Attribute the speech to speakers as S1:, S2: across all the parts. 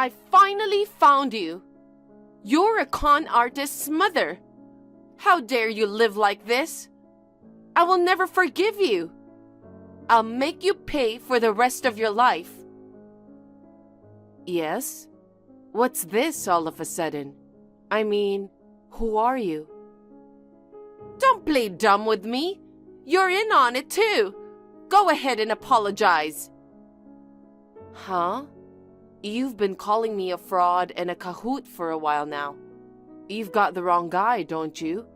S1: I finally found you. You're a con artist's mother. How dare you live like this? I will never forgive you. I'll make you pay for the rest of your life. Yes? What's this all of a sudden? I mean, who are you? Don't play dumb with me. You're in on it too. Go ahead and apologize. Huh? You've been calling me a fraud and a cahoot for a while now. You've got the wrong guy, don't you?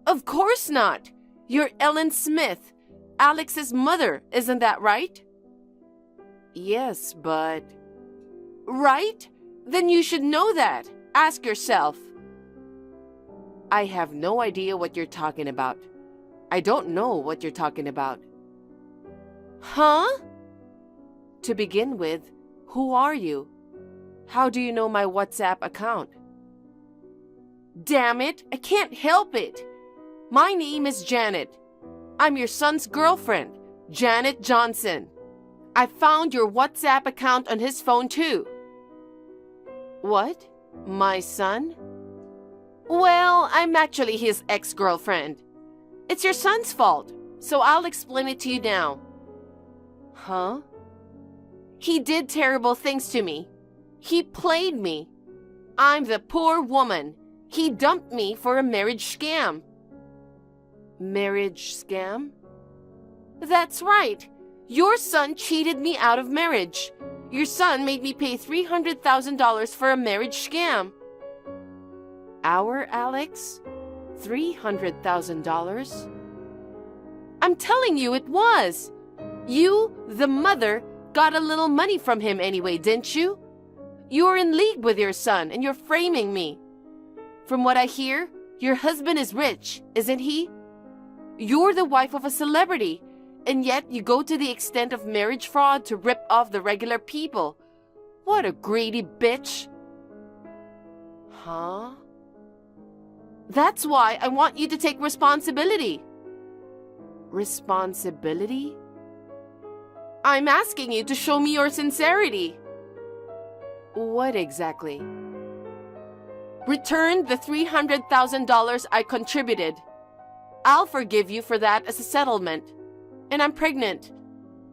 S1: Of course not. You're Ellen Smith, Alex's mother, isn't that right? Yes, but... Right? Then you should know that. Ask yourself. I have no idea what you're talking about. I don't know what you're talking about. Huh? To begin with, who are you? How do you know my WhatsApp account? Damn it, I can't help it. My name is Janet. I'm your son's girlfriend, Janet Johnson. I found your WhatsApp account on his phone too. What? My son? Well, I'm actually his ex-girlfriend. It's your son's fault, so I'll explain it to you now. Huh? He did terrible things to me. He played me. I'm the poor woman. He dumped me for a marriage scam. Marriage scam? That's right. Your son cheated me out of marriage. Your son made me pay $300,000 for a marriage scam. Our Alex? $300,000? I'm telling you it was. You, the mother, got a little money from him anyway, didn't you? You're in league with your son and you're framing me. From what I hear, your husband is rich, isn't he? You're the wife of a celebrity, and yet you go to the extent of marriage fraud to rip off the regular people. What a greedy bitch. Huh? That's why I want you to take responsibility. Responsibility? I'm asking you to show me your sincerity. What exactly? Return the $300,000 I contributed. I'll forgive you for that as a settlement. And I'm pregnant.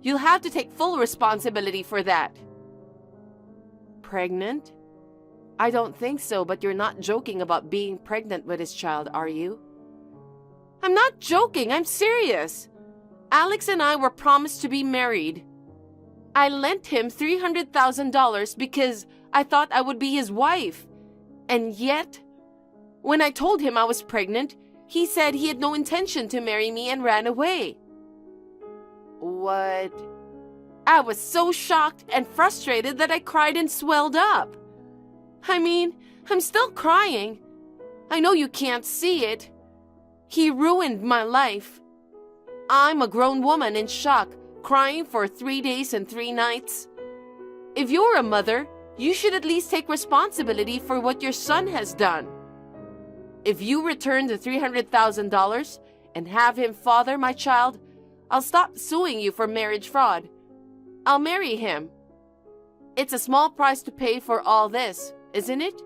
S1: You'll have to take full responsibility for that. Pregnant? I don't think so, but you're not joking about being pregnant with his child, are you? I'm not joking, I'm serious. Alex and I were promised to be married. I lent him $300,000 because I thought I would be his wife. And yet, when I told him I was pregnant, he said he had no intention to marry me and ran away. What? I was so shocked and frustrated that I cried and swelled up. I mean, I'm still crying. I know you can't see it. He ruined my life. I'm a grown woman in shock, crying for 3 days and 3 nights. If you're a mother, you should at least take responsibility for what your son has done. If you return the $300,000 and have him father my child, I'll stop suing you for marriage fraud. I'll marry him. It's a small price to pay for all this, isn't it?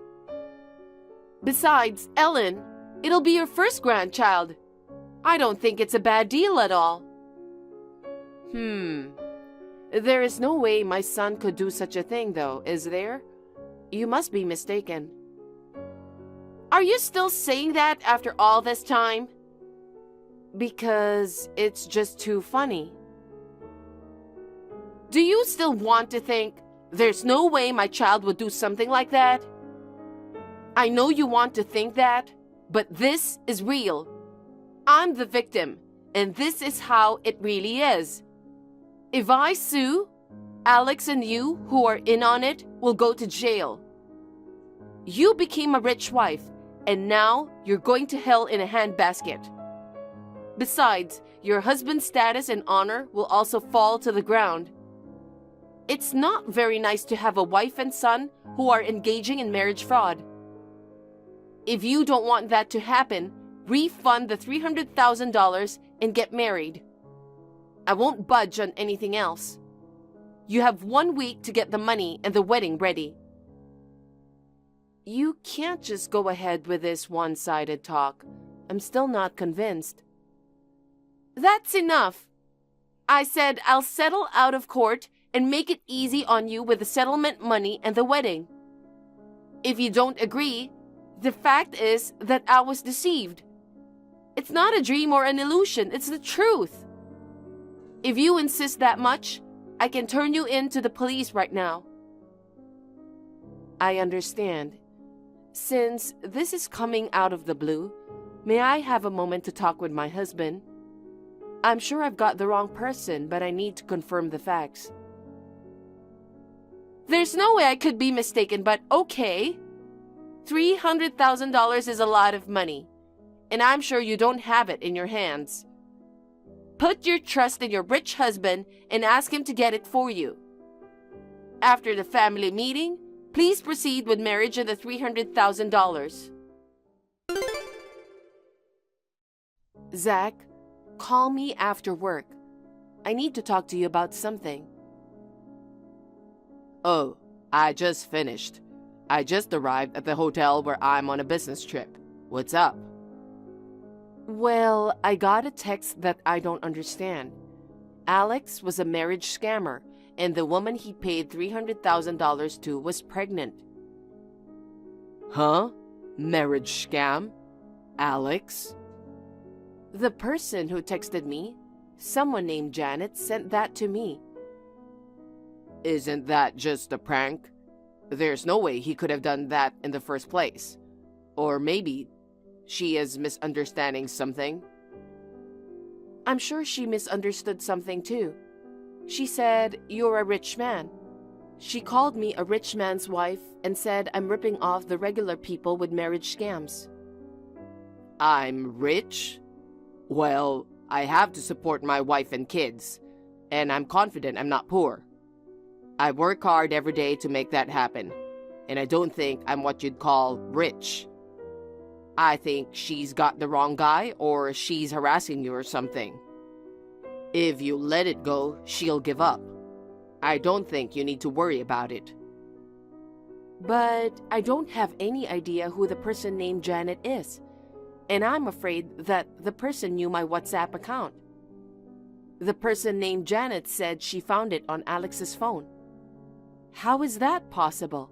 S1: Besides, Ellen, it'll be your first grandchild. I don't think it's a bad deal at all. There is no way my son could do such a thing, though, is there? You must be mistaken. Are you still saying that after all this time? Because it's just too funny. Do you still want to think, there's no way my child would do something like that? I know you want to think that, but this is real. I'm the victim, and this is how it really is. If I sue, Alex and you, who are in on it, will go to jail. You became a rich wife, and now you're going to hell in a handbasket. Besides, your husband's status and honor will also fall to the ground. It's not very nice to have a wife and son who are engaging in marriage fraud. If you don't want that to happen, refund the $300,000 and get married. I won't budge on anything else. You have 1 week to get the money and the wedding ready. You can't just go ahead with this one-sided talk. I'm still not convinced. That's enough. I said I'll settle out of court and make it easy on you with the settlement money and the wedding. If you don't agree, the fact is that I was deceived. It's not a dream or an illusion, it's the truth. If you insist that much, I can turn you in to the police right now. I understand. Since this is coming out of the blue, may I have a moment to talk with my husband? I'm sure I've got the wrong person, but I need to confirm the facts. There's no way I could be mistaken, but okay. $300,000 is a lot of money, and I'm sure you don't have it in your hands. Put your trust in your rich husband and ask him to get it for you. After the family meeting, please proceed with marriage and the $300,000. Zach, call me after work. I need to talk to you about something. Oh, I just finished. I just arrived at the hotel where I'm on a business trip. What's up? Well, I got a text that I don't understand. Alex was a marriage scammer, and the woman he paid $300,000 to was pregnant. Huh? Marriage scam? Alex? The person who texted me, someone named Janet, sent that to me. Isn't that just a prank? There's no way he could have done that in the first place. Or maybe she is misunderstanding something. I'm sure she misunderstood something too. She said, "You're a rich man." She called me a rich man's wife and said I'm ripping off the regular people with marriage scams. I'm rich? Well, I have to support my wife and kids, and I'm confident I'm not poor. I work hard every day to make that happen, and I don't think I'm what you'd call rich. I think she's got the wrong guy, or she's harassing you or something. If you let it go, she'll give up. I don't think you need to worry about it. But I don't have any idea who the person named Janet is, and I'm afraid that the person knew my WhatsApp account. The person named Janet said she found it on Alex's phone. How is that possible?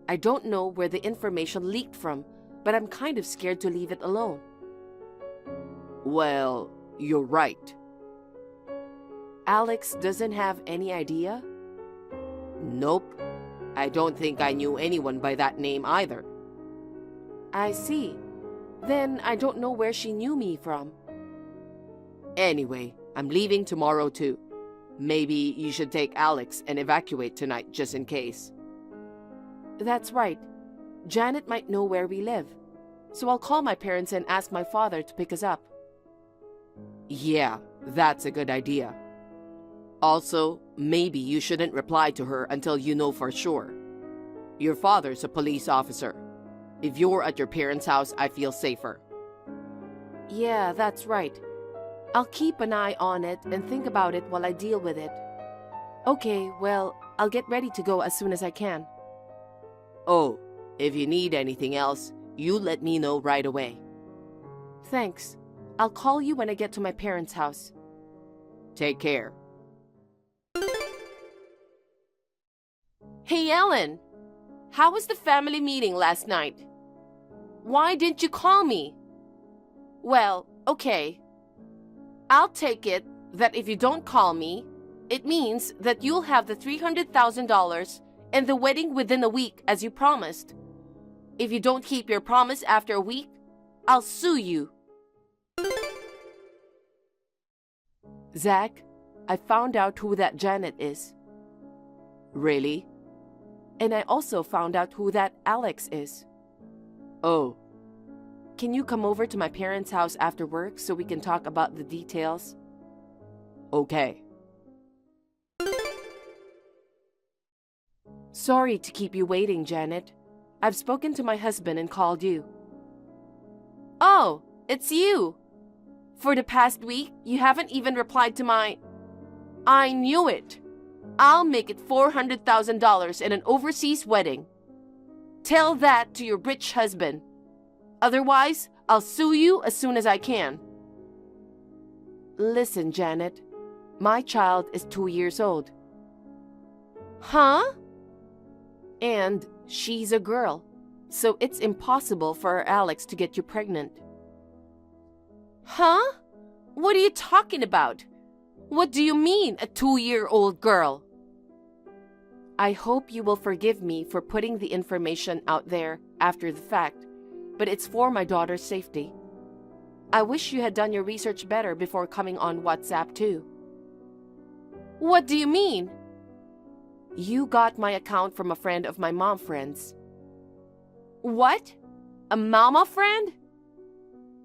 S1: I don't know where the information leaked from, but I'm kind of scared to leave it alone. Well, you're right. Alex doesn't have any idea? Nope. I don't think I knew anyone by that name either. I see. Then I don't know where she knew me from. Anyway, I'm leaving tomorrow too. Maybe you should take Alex and evacuate tonight just in case. That's right. Janet might know where we live, so I'll call my parents and ask my father to pick us up. Yeah, that's a good idea. Also, maybe you shouldn't reply to her until you know for sure. Your father's a police officer. If you're at your parents' house, I feel safer. Yeah, that's right. I'll keep an eye on it and think about it while I deal with it. Okay, well, I'll get ready to go as soon as I can. Oh, if you need anything else, you let me know right away. Thanks. I'll call you when I get to my parents' house. Take care. Hey, Ellen. How was the family meeting last night? Why didn't you call me? Well, okay. I'll take it that if you don't call me, it means that you'll have the $300,000 and the wedding within a week as you promised. If you don't keep your promise after a week, I'll sue you. Zach, I found out who that Janet is. Really? And I also found out who that Alex is. Oh. Can you come over to my parents' house after work so we can talk about the details? Okay. Sorry to keep you waiting, Janet. I've spoken to my husband and called you. Oh, it's you. For the past week, you haven't even replied to my... I knew it. I'll make it $400,000 in an overseas wedding. Tell that to your rich husband. Otherwise, I'll sue you as soon as I can. Listen, Janet. My child is 2 years old. Huh? And she's a girl, so it's impossible for Alex to get you pregnant. Huh? What are you talking about? What do you mean, a 2-year-old girl? I hope you will forgive me for putting the information out there after the fact, but it's for my daughter's safety. I wish you had done your research better before coming on WhatsApp too. What do you mean? You got my account from a friend of my mom friend's. What? A mama friend?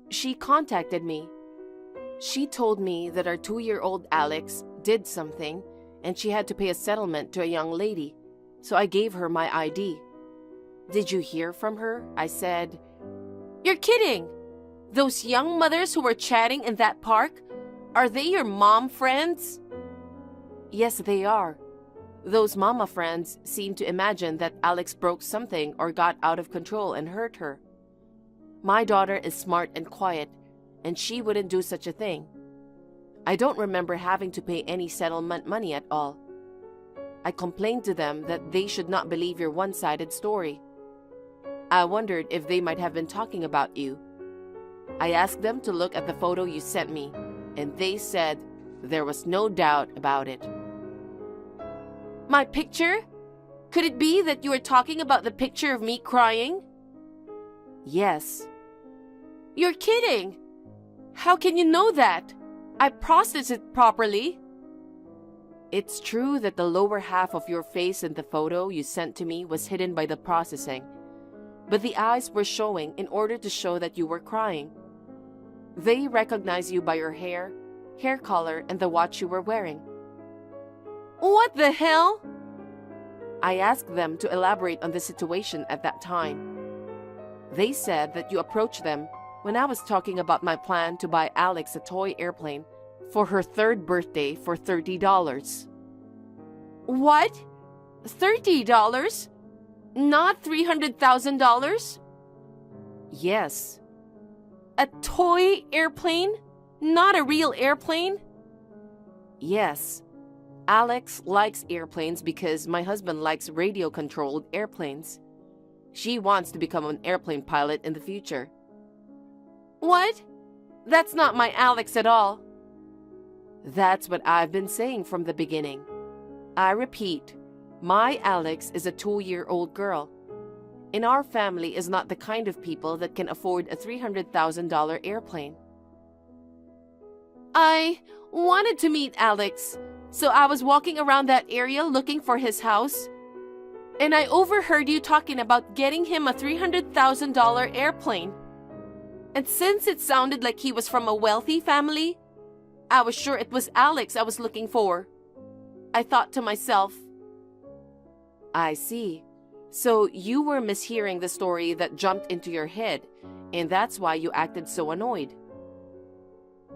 S1: She contacted me. She told me that our 2-year-old Alex did something and she had to pay a settlement to a young lady, so I gave her my ID. Did you hear from her? I said, You're kidding! Those young mothers who were chatting in that park, are they your mom friends? Yes, they are. Those mama friends seem to imagine that Alex broke something or got out of control and hurt her. My daughter is smart and quiet, and she wouldn't do such a thing. I don't remember having to pay any settlement money at all. I complained to them that they should not believe your one-sided story. I wondered if they might have been talking about you. I asked them to look at the photo you sent me, and they said there was no doubt about it. My picture? Could it be that you were talking about the picture of me crying? Yes. You're kidding! How can you know that? I processed it properly. It's true that the lower half of your face in the photo you sent to me was hidden by the processing, but the eyes were showing in order to show that you were crying. They recognize you by your hair color, and the watch you were wearing. What the hell? I asked them to elaborate on the situation at that time. They said that you approached them when I was talking about my plan to buy Alex a toy airplane for her 3rd birthday for $30. What? $30? Not $300,000? Yes. A toy airplane? Not a real airplane? Yes. Alex likes airplanes because my husband likes radio-controlled airplanes. She wants to become an airplane pilot in the future. What? That's not my Alex at all. That's what I've been saying from the beginning. I repeat, my Alex is a 2-year-old girl. And our family is not the kind of people that can afford a $300,000 airplane. I wanted to meet Alex, so I was walking around that area looking for his house. And I overheard you talking about getting him a $300,000 airplane. And since it sounded like he was from a wealthy family, I was sure it was Alex I was looking for. I thought to myself, I see. So you were mishearing the story that jumped into your head, and that's why you acted so annoyed.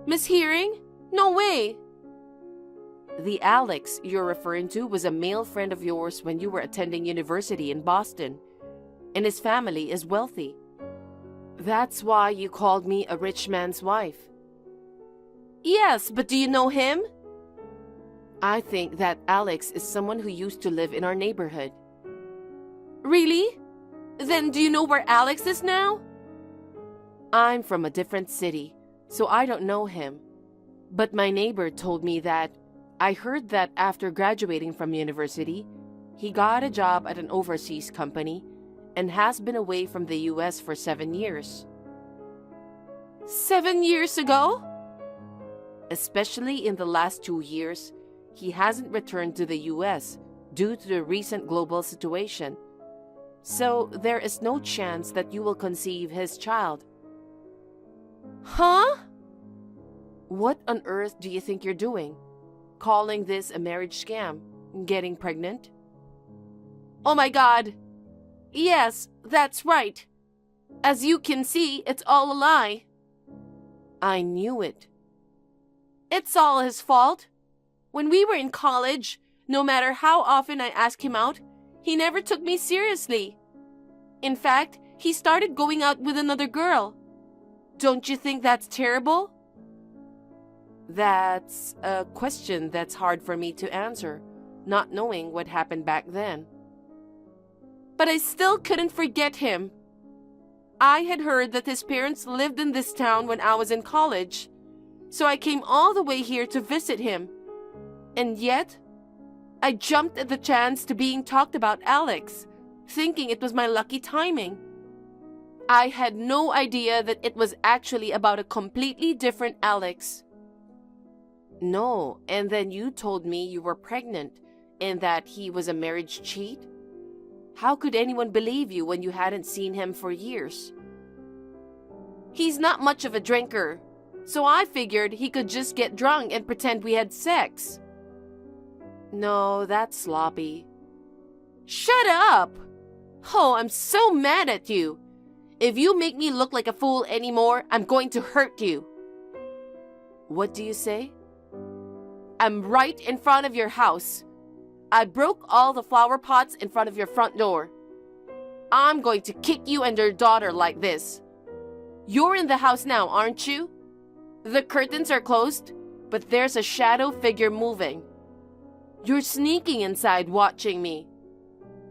S1: Mishearing? No way! The Alex you're referring to was a male friend of yours when you were attending university in Boston, and his family is wealthy. That's why you called me a rich man's wife. Yes, but do you know him? I think that Alex is someone who used to live in our neighborhood. Really? Then do you know where Alex is now? I'm from a different city, so I don't know him. But my neighbor told me that I heard that after graduating from university, he got a job at an overseas company and has been away from the US for 7 years. 7 years ago? Especially in the last 2 years, he hasn't returned to the US due to the recent global situation. So there is no chance that you will conceive his child. Huh? What on earth do you think you're doing? Calling this a marriage scam? Getting pregnant? Oh my God! Yes, that's right. As you can see, it's all a lie. I knew it. It's all his fault. When we were in college, No matter how often I asked him out, he never took me seriously. In fact, he started going out with another girl. Don't you think that's terrible? That's a question that's hard for me to answer, not knowing what happened back then. But I still couldn't forget him. I had heard that his parents lived in this town when I was in college, so I came all the way here to visit him. And yet, I jumped at the chance to being talked about Alex, thinking it was my lucky timing. I had no idea that it was actually about a completely different Alex. No, and then you told me you were pregnant and that he was a marriage cheat? How could anyone believe you when you hadn't seen him for years? He's not much of a drinker, so I figured he could just get drunk and pretend we had sex. No, that's sloppy. Shut up! Oh, I'm so mad at you. If you make me look like a fool anymore, I'm going to hurt you. What do you say? I'm right in front of your house. I broke all the flower pots in front of your front door. I'm going to kick you and your daughter like this. You're in the house now, aren't you? The curtains are closed, but there's a shadow figure moving. You're sneaking inside watching me.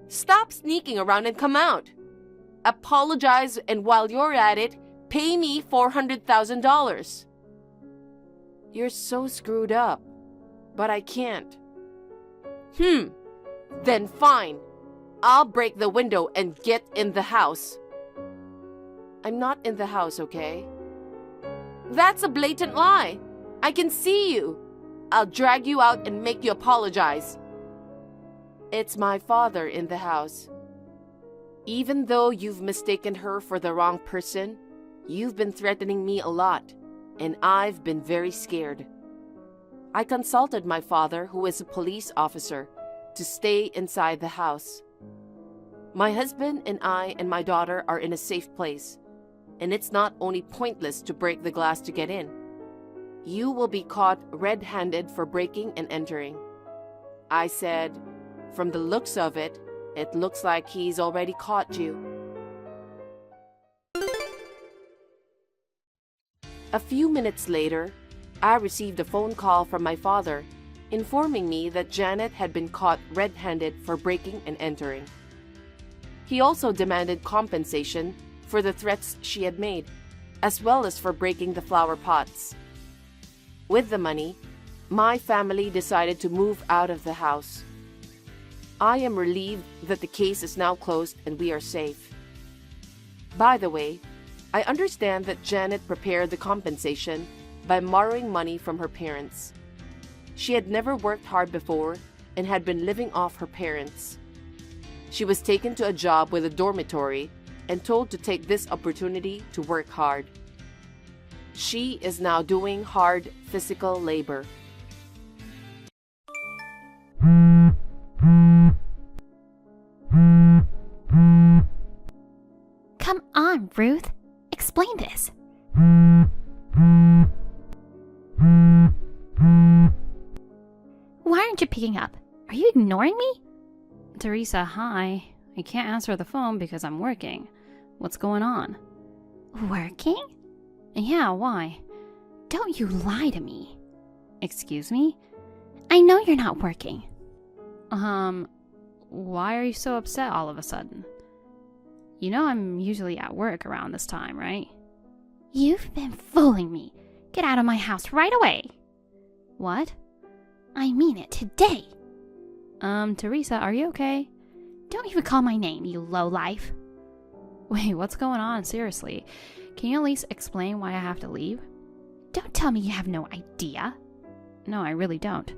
S1: Stop sneaking around and come out. Apologize, and while you're at it, pay me $400,000. You're so screwed up, but I can't. Then fine. I'll break the window and get in the house. I'm not in the house, okay? That's a blatant lie. I can see you. I'll drag you out and make you apologize. It's my father in the house. Even though you've mistaken her for the wrong person, you've been threatening me a lot, and I've been very scared. I consulted my father, who is a police officer, to stay inside the house. My husband and I and my daughter are in a safe place, and it's not only pointless to break the glass to get in. You will be caught red-handed for breaking and entering. I said, from the looks of it, it looks like he's already caught you. A few minutes later, I received a phone call from my father informing me that Janet had been caught red-handed for breaking and entering. He also demanded compensation for the threats she had made, as well as for breaking the flower pots. With the money, my family decided to move out of the house. I am relieved that the case is now closed and we are safe. By the way, I understand that Janet prepared the compensation by borrowing money from her parents. She had never worked hard before and had been living off her parents. She was taken to a job with a dormitory and told to take this opportunity to work hard. She is now doing hard physical labor.
S2: Come on, Ruth. Explain this. Why aren't you picking up? Are you ignoring me?
S3: Teresa, hi. I can't answer the phone because I'm working. What's going on?
S2: Working?
S3: Yeah, why?
S2: Don't you lie to me.
S3: Excuse me?
S2: I know you're not working.
S3: Why are you so upset all of a sudden? You know I'm usually at work around this time, right?
S2: You've been fooling me. Get out of my house right away.
S3: What?
S2: I mean it today.
S3: Teresa, are you okay?
S2: Don't even call my name, you lowlife.
S3: Wait, what's going on? Seriously. Can you at least explain why I have to leave?
S2: Don't tell me you have no idea.
S3: No, I really don't.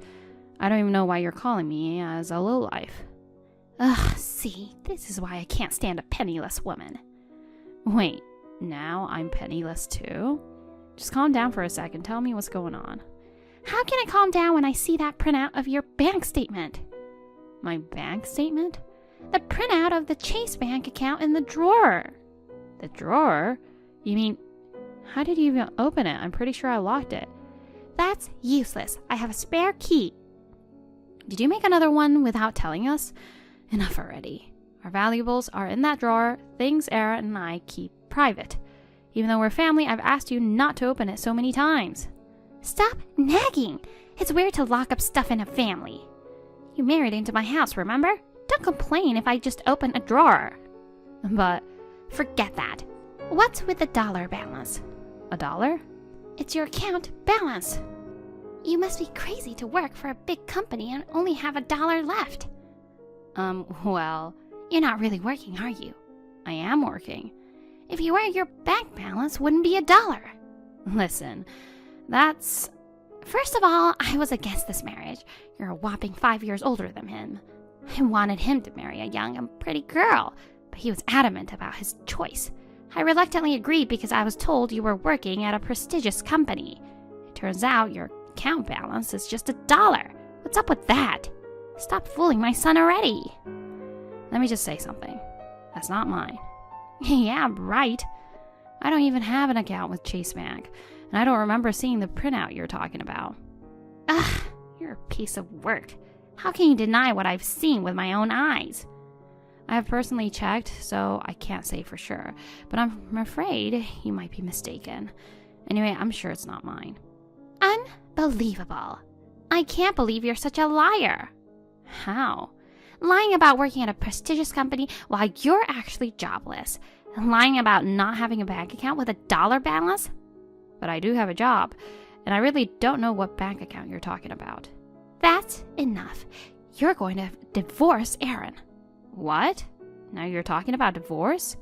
S3: I don't even know why you're calling me as a lowlife.
S2: Ugh, see, this is why I can't stand a penniless woman.
S3: Wait, now I'm penniless too? Just calm down for a second. Tell me what's going on.
S2: How can I calm down when I see that printout of your bank statement?
S3: My bank statement?
S2: The printout of the Chase bank account in the drawer.
S3: The drawer? You mean, how did you even open it? I'm pretty sure I locked it.
S2: That's useless. I have a spare key.
S3: Did you make another one without telling us? Enough already. Our valuables are in that drawer, things Era and I keep private. Even though we're family, I've asked you not to open it so many times.
S2: Stop nagging. It's weird to lock up stuff in a family. You married into my house, remember? Don't complain if I just open a drawer.
S3: But
S2: forget that. What's with the dollar balance?
S3: $1?
S2: It's your account balance. You must be crazy to work for a big company and only have $1 left.
S3: Well,
S2: you're not really working, are you?
S3: I am working.
S2: If you were, your bank balance wouldn't be $1.
S3: Listen, that's...
S2: First of all, I was against this marriage. You're a whopping 5 years older than him. I wanted him to marry a young and pretty girl, but he was adamant about his choice. I reluctantly agreed because I was told you were working at a prestigious company. It turns out your account balance is just $1. What's up with that? Stop fooling my son already.
S3: Let me just say something. That's not mine.
S2: Yeah, right.
S3: I don't even have an account with Chase Bank, and I don't remember seeing the printout you're talking about.
S2: Ugh, you're a piece of work. How can you deny what I've seen with my own eyes?
S3: I have personally checked, so I can't say for sure, but I'm afraid you might be mistaken. Anyway, I'm sure it's not mine.
S2: Unbelievable. I can't believe you're such a liar.
S3: How?
S2: Lying about working at a prestigious company while you're actually jobless. And lying about not having a bank account with $1 balance?
S3: But I do have a job, and I really don't know what bank account you're talking about.
S2: That's enough. You're going to divorce Aaron.
S3: What? Now you're talking about divorce?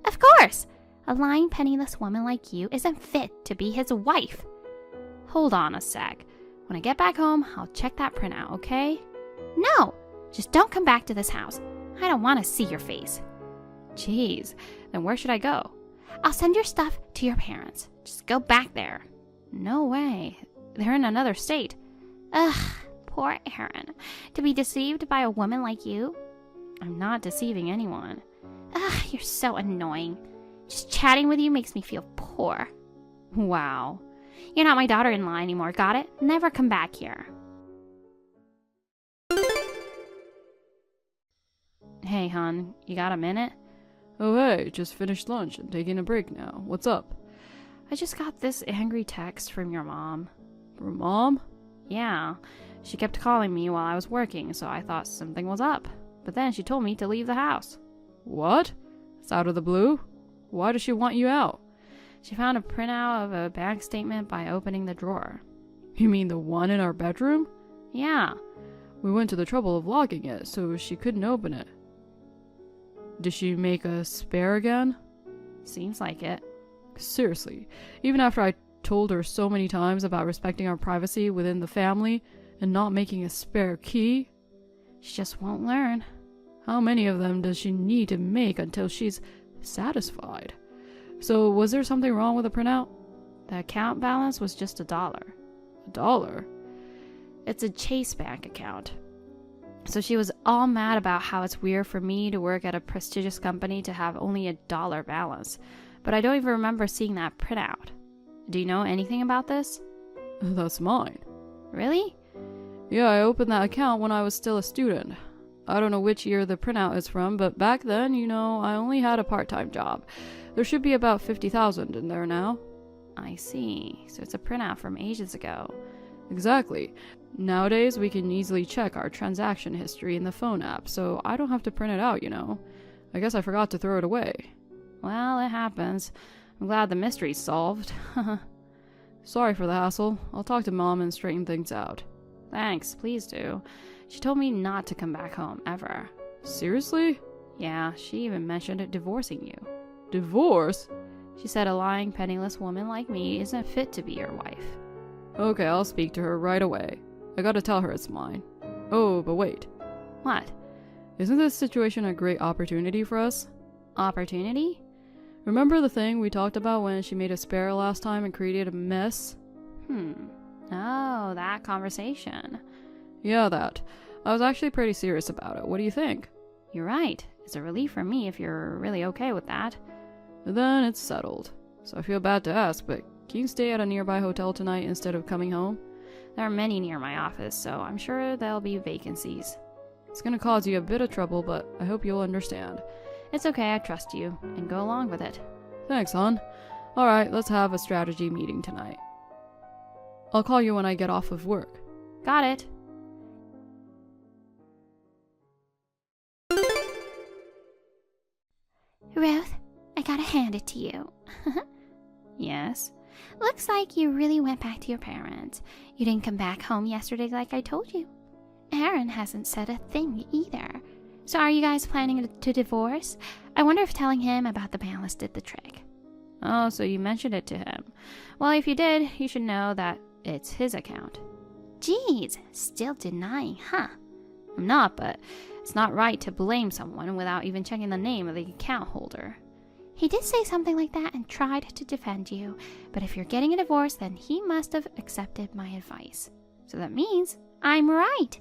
S2: Of course! A lying, penniless woman like you isn't fit to be his wife.
S3: Hold on a sec. When I get back home, I'll check that printout, okay?
S2: No! Just don't come back to this house. I don't want to see your face.
S3: Jeez, then where should I go?
S2: I'll send your stuff to your parents. Just go back there.
S3: No way. They're in another state.
S2: Ugh, poor Aaron. To be deceived by a woman like you?
S3: I'm not deceiving anyone.
S2: Ugh, you're so annoying. Just chatting with you makes me feel poor.
S3: Wow.
S2: You're not my daughter-in-law anymore, got it? Never come back here.
S3: Hey, hon, you got a minute?
S4: Oh, hey, just finished lunch and taking a break now. What's up?
S3: I just got this angry text from your mom.
S4: From Mom?
S3: Yeah. She kept calling me while I was working, so I thought something was up. But then she told me to leave the house.
S4: What? It's out of the blue? Why does she want you out?
S3: She found a printout of a bank statement by opening the drawer.
S4: You mean the one in our bedroom?
S3: Yeah.
S4: We went to the trouble of locking it, so she couldn't open it. Did she make a spare again?
S3: Seems like it.
S4: Seriously, even after I told her so many times about respecting our privacy within the family and not making a spare key?
S3: She just won't learn.
S4: How many of them does she need to make until she's satisfied? So, was there something wrong with the printout?
S3: The account balance was just $1.
S4: $1?
S3: It's a Chase Bank account. So she was all mad about how it's weird for me to work at a prestigious company to have only $1 balance. But I don't even remember seeing that printout. Do you know anything about this?
S4: That's mine.
S3: Really?
S4: Yeah, I opened that account when I was still a student. I don't know which year the printout is from, but back then, I only had a part-time job. There should be about 50,000 in there now.
S3: I see. So it's a printout from ages ago.
S4: Exactly. Nowadays, we can easily check our transaction history in the phone app, so I don't have to print it out, I guess I forgot to throw it away.
S3: Well, it happens. I'm glad the mystery's solved.
S4: Sorry for the hassle. I'll talk to Mom and straighten things out.
S3: Thanks, please do. She told me not to come back home, ever.
S4: Seriously?
S3: Yeah, she even mentioned divorcing you.
S4: Divorce?
S3: She said a lying, penniless woman like me isn't fit to be your wife.
S4: Okay, I'll speak to her right away. I gotta tell her it's mine. Oh, but wait.
S3: What?
S4: Isn't this situation a great opportunity for us?
S3: Opportunity?
S4: Remember the thing we talked about when she made a spare last time and created a mess?
S3: Oh, that conversation.
S4: Yeah, that. I was actually pretty serious about it. What do you think?
S3: You're right. It's a relief for me if you're really okay with that.
S4: Then it's settled. So I feel bad to ask, but can you stay at a nearby hotel tonight instead of coming home?
S3: There are many near my office, so I'm sure there'll be vacancies.
S4: It's gonna cause you a bit of trouble, but I hope you'll understand.
S3: It's okay, I trust you, and go along with it.
S4: Thanks, hon. Alright, let's have a strategy meeting tonight. I'll call you when I get off of work.
S3: Got it.
S2: Ruth, I gotta hand it to you.
S3: Yes?
S2: Looks like you really went back to your parents. You didn't come back home yesterday like I told you. Aaron hasn't said a thing either. So are you guys planning to divorce? I wonder if telling him about the balance did the trick.
S3: Oh, so you mentioned it to him. Well, if you did, you should know that it's his account.
S2: Geez, still denying, huh?
S3: I'm not, but it's not right to blame someone without even checking the name of the account holder.
S2: He did say something like that and tried to defend you, but if you're getting a divorce, then he must have accepted my advice. So that means I'm right.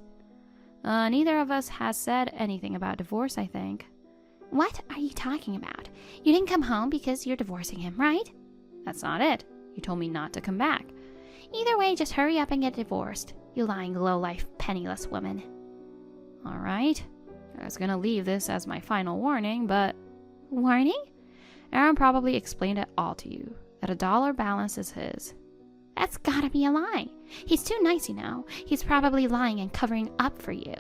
S3: Neither of us has said anything about divorce, I think.
S2: What are you talking about? You didn't come home because you're divorcing him, right?
S3: That's not it. You told me not to come back.
S2: Either way, just hurry up and get divorced, you lying low-life, penniless woman.
S3: All right. I was gonna leave this as my final warning, but...
S2: Warning?
S3: Aaron probably explained it all to you, that a dollar balance is his.
S2: That's gotta be a lie. He's too nice, you know. He's probably lying and covering up for you.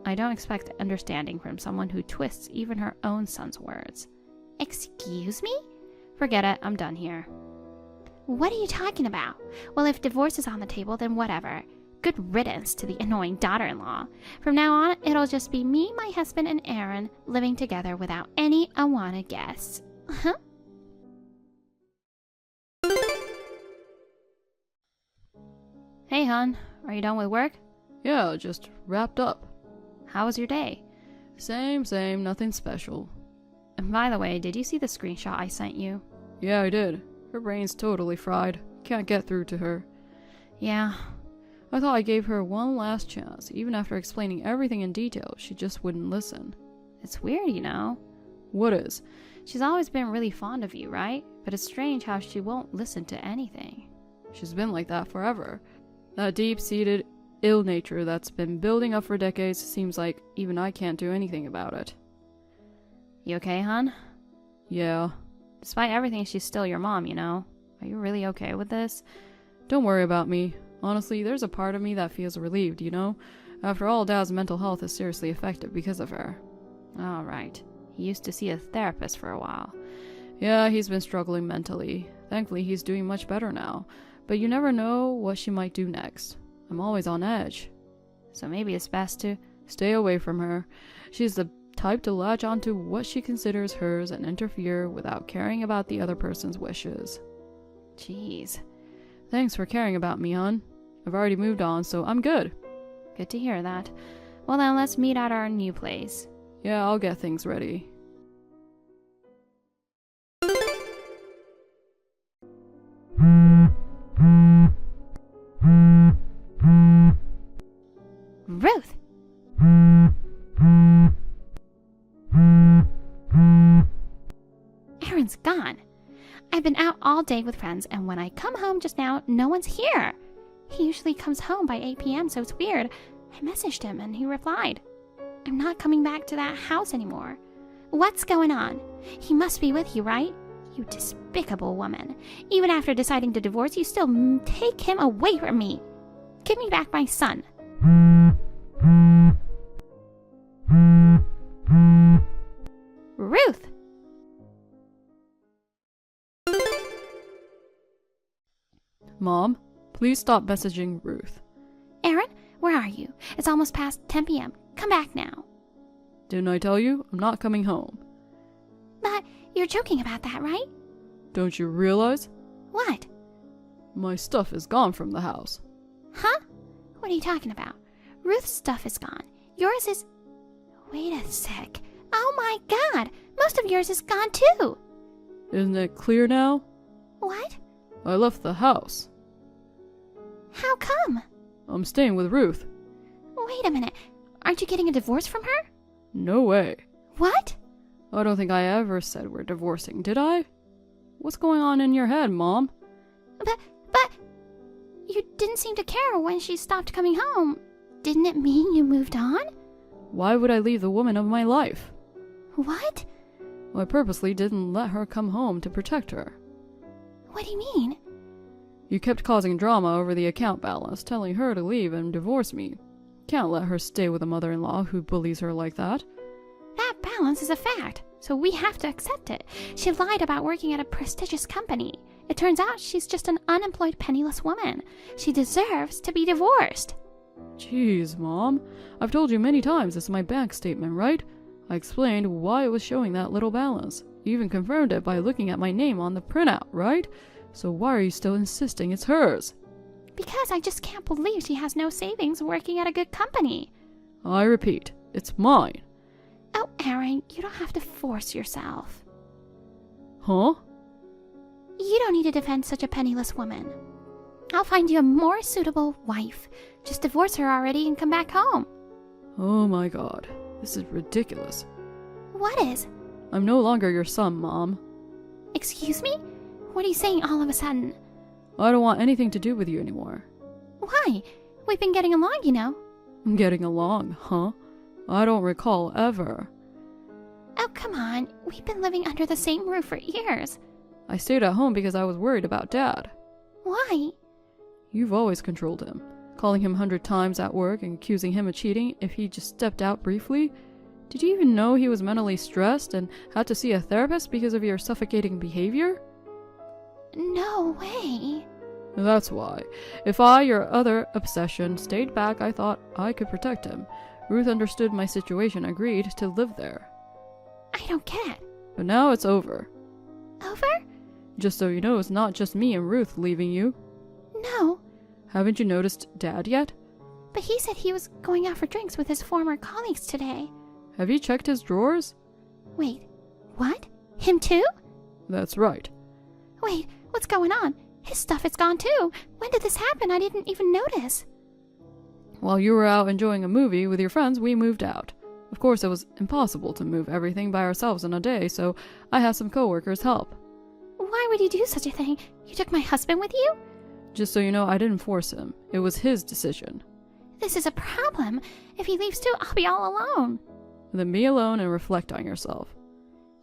S3: I don't expect understanding from someone who twists even her own son's words.
S2: Excuse me?
S3: Forget it, I'm done here.
S2: What are you talking about? Well, if divorce is on the table, then whatever. Good riddance to the annoying daughter-in-law. From now on, it'll just be me, my husband, and Aaron living together without any unwanted guests. Huh?
S3: Hey, hon. Are you done with work?
S4: Yeah, just wrapped up.
S3: How was your day?
S4: Same, nothing special.
S3: And by the way, did you see the screenshot I sent you?
S4: Yeah, I did. Her brain's totally fried. Can't get through to her.
S3: Yeah.
S4: I thought I gave her one last chance. Even after explaining everything in detail, she just wouldn't listen.
S3: It's weird, you know.
S4: What is?
S3: She's always been really fond of you, right? But it's strange how she won't listen to anything.
S4: She's been like that forever. That deep-seated ill nature that's been building up for decades seems like even I can't do anything about it.
S3: You okay, hon?
S4: Yeah.
S3: Despite everything, she's still your mom, you know. Are you really okay with this?
S4: Don't worry about me. Honestly, there's a part of me that feels relieved, you know? After all, Dad's mental health is seriously affected because of her.
S3: All right. He used to see a therapist for a while.
S4: Yeah, he's been struggling mentally. Thankfully, he's doing much better now. But you never know what she might do next. I'm always on edge.
S3: So maybe it's best to...
S4: Stay away from her. She's the type to latch onto what she considers hers and interfere without caring about the other person's wishes.
S3: Jeez.
S4: Thanks for caring about me, hon. I've already moved on, so I'm good.
S3: Good to hear that. Well then, let's meet at our new place.
S4: Yeah, I'll get things ready.
S2: Ruth! Aaron's gone. I've been out all day with friends, and when I come home just now, no one's here. He usually comes home by 8 p.m., so it's weird. I messaged him, and he replied. I'm not coming back to that house anymore. What's going on? He must be with you, right? You despicable woman. Even after deciding to divorce, you still take him away from me. Give me back my son. Ruth!
S4: Mom, please stop messaging Ruth.
S2: Aaron, where are you? It's almost past 10 p.m. Come back now.
S4: Didn't I tell you? I'm not coming home.
S2: But you're joking about that, right?
S4: Don't you realize?
S2: What?
S4: My stuff is gone from the house.
S2: Huh? What are you talking about? Ruth's stuff is gone. Yours is... Wait a sec. Oh my god! Most of yours is gone too!
S4: Isn't it clear now?
S2: What?
S4: I left the house.
S2: How come?
S4: I'm staying with Ruth.
S2: Wait a minute. Aren't you getting a divorce from her?
S4: No way.
S2: What?
S4: I don't think I ever said we're divorcing, did I? What's going on in your head, Mom?
S2: But... You didn't seem to care when she stopped coming home. Didn't it mean you moved on?
S4: Why would I leave the woman of my life?
S2: What?
S4: I purposely didn't let her come home to protect her.
S2: What do you mean?
S4: You kept causing drama over the account balance, telling her to leave and divorce me. Can't let her stay with a mother-in-law who bullies her like that.
S2: That balance is a fact, so we have to accept it. She lied about working at a prestigious company. It turns out she's just an unemployed, penniless woman. She deserves to be divorced.
S4: Jeez, Mom. I've told you many times it's my bank statement, right? I explained why it was showing that little balance. You even confirmed it by looking at my name on the printout, right? So why are you still insisting it's hers?
S2: Because I just can't believe she has no savings working at a good company.
S4: I repeat, it's mine.
S2: Oh, Aaron, you don't have to force yourself.
S4: Huh?
S2: You don't need to defend such a penniless woman. I'll find you a more suitable wife. Just divorce her already and come back home.
S4: Oh my god, this is ridiculous.
S2: What is?
S4: I'm no longer your son, Mom.
S2: Excuse me? What are you saying all of a sudden?
S4: I don't want anything to do with you anymore.
S2: Why? We've been getting along, you know.
S4: Getting along, huh? I don't recall ever.
S2: Oh, come on. We've been living under the same roof for years.
S4: I stayed at home because I was worried about Dad.
S2: Why?
S4: You've always controlled him, calling him 100 times at work and accusing him of cheating if he just stepped out briefly. Did you even know he was mentally stressed and had to see a therapist because of your suffocating behavior?
S2: No way.
S4: That's why. If I, your other obsession, stayed back, I thought I could protect him. Ruth understood my situation, agreed to live there.
S2: I don't get it.
S4: But now it's over.
S2: Over?
S4: Just so you know, it's not just me and Ruth leaving you.
S2: No.
S4: Haven't you noticed Dad yet?
S2: But he said he was going out for drinks with his former colleagues today.
S4: Have you checked his drawers?
S2: Wait, what? Him too?
S4: That's right.
S2: Wait, what's going on? His stuff is gone too. When did this happen? I didn't even notice.
S4: While you were out enjoying a movie with your friends, we moved out. Of course, it was impossible to move everything by ourselves in a day, so I had some coworkers help.
S2: Why would you do such a thing? You took my husband with you?
S4: Just so you know, I didn't force him. It was his decision.
S2: This is a problem. If he leaves too, I'll be all alone.
S4: Then be alone and reflect on yourself.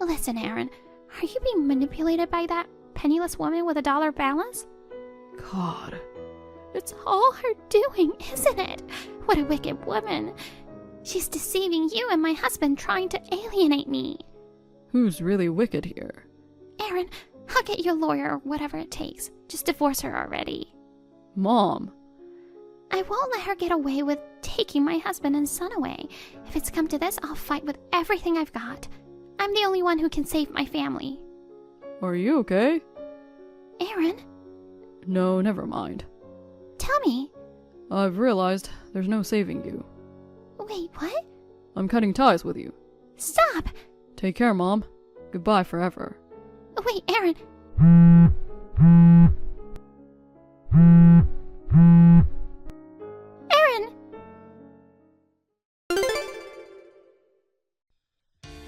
S2: Listen, Aaron, are you being manipulated by that penniless woman with $1 balance?
S4: God.
S2: It's all her doing, isn't it? What a wicked woman. She's deceiving you and my husband, trying to alienate me.
S4: Who's really wicked here?
S2: Aaron, I'll get you a lawyer or whatever it takes. Just divorce her already.
S4: Mom.
S2: I won't let her get away with taking my husband and son away. If it's come to this, I'll fight with everything I've got. I'm the only one who can save my family.
S4: Are you okay?
S2: Aaron?
S4: No, never mind.
S2: Tell me.
S4: I've realized there's no saving you.
S2: Wait, what?
S4: I'm cutting ties with you.
S2: Stop!
S4: Take care, Mom. Goodbye forever.
S2: Wait, Aaron. Aaron!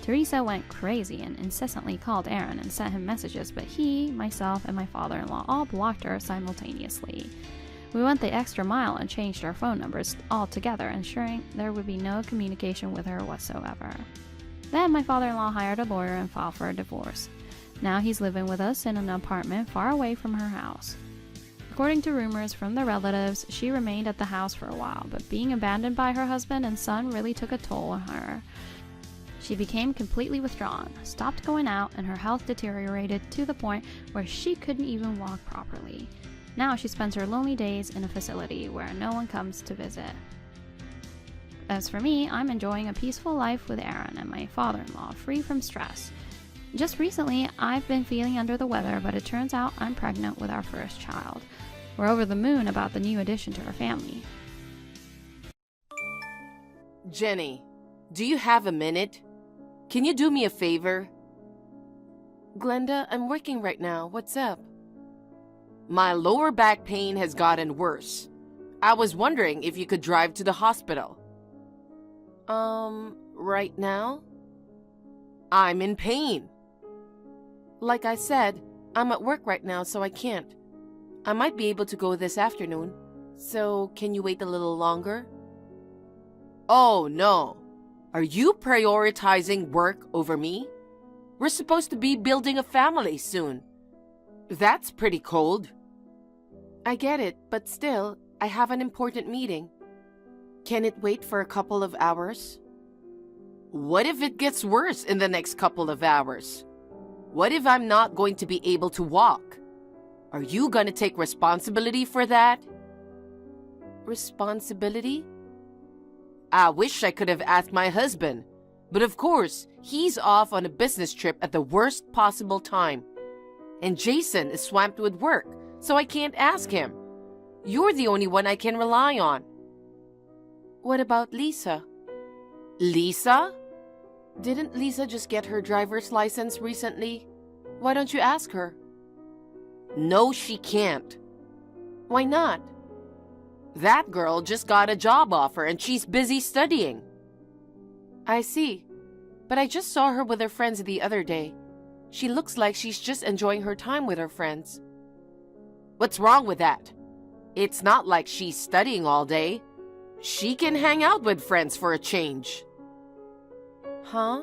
S3: Teresa went crazy and incessantly called Aaron and sent him messages, but he, myself, and my father-in-law all blocked her simultaneously. We went the extra mile and changed our phone numbers altogether, ensuring there would be no communication with her whatsoever. Then my father-in-law hired a lawyer and filed for a divorce. Now he's living with us in an apartment far away from her house. According to rumors from the relatives, she remained at the house for a while, but being abandoned by her husband and son really took a toll on her. She became completely withdrawn, stopped going out, and her health deteriorated to the point where she couldn't even walk properly. Now she spends her lonely days in a facility where no one comes to visit. As for me, I'm enjoying a peaceful life with Aaron and my father-in-law, free from stress. Just recently, I've been feeling under the weather, but it turns out I'm pregnant with our first child. We're over the moon about the new addition to our family.
S1: Jenny, do you have a minute? Can you do me a favor? Glenda, I'm working right now. What's up? My lower back pain has gotten worse. I was wondering if you could drive to the hospital. Right now? I'm in pain. Like I said, I'm at work right now, so I can't. I might be able to go this afternoon. So, can you wait a little longer? Oh, no. Are you prioritizing work over me? We're supposed to be building a family soon. That's pretty cold. I get it, but still, I have an important meeting. Can it wait for a couple of hours? What if it gets worse in the next couple of hours? What if I'm not going to be able to walk? Are you going to take responsibility for that? Responsibility? I wish I could have asked my husband, but of course, he's off on a business trip at the worst possible time. And Jason is swamped with work, so I can't ask him. You're the only one I can rely on. What about Lisa? Lisa? Didn't Lisa just get her driver's license recently? Why don't you ask her? No, she can't. Why not? That girl just got a job offer and she's busy studying. I see. But I just saw her with her friends the other day. She looks like she's just enjoying her time with her friends. What's wrong with that? It's not like she's studying all day. She can hang out with friends for a change. Huh?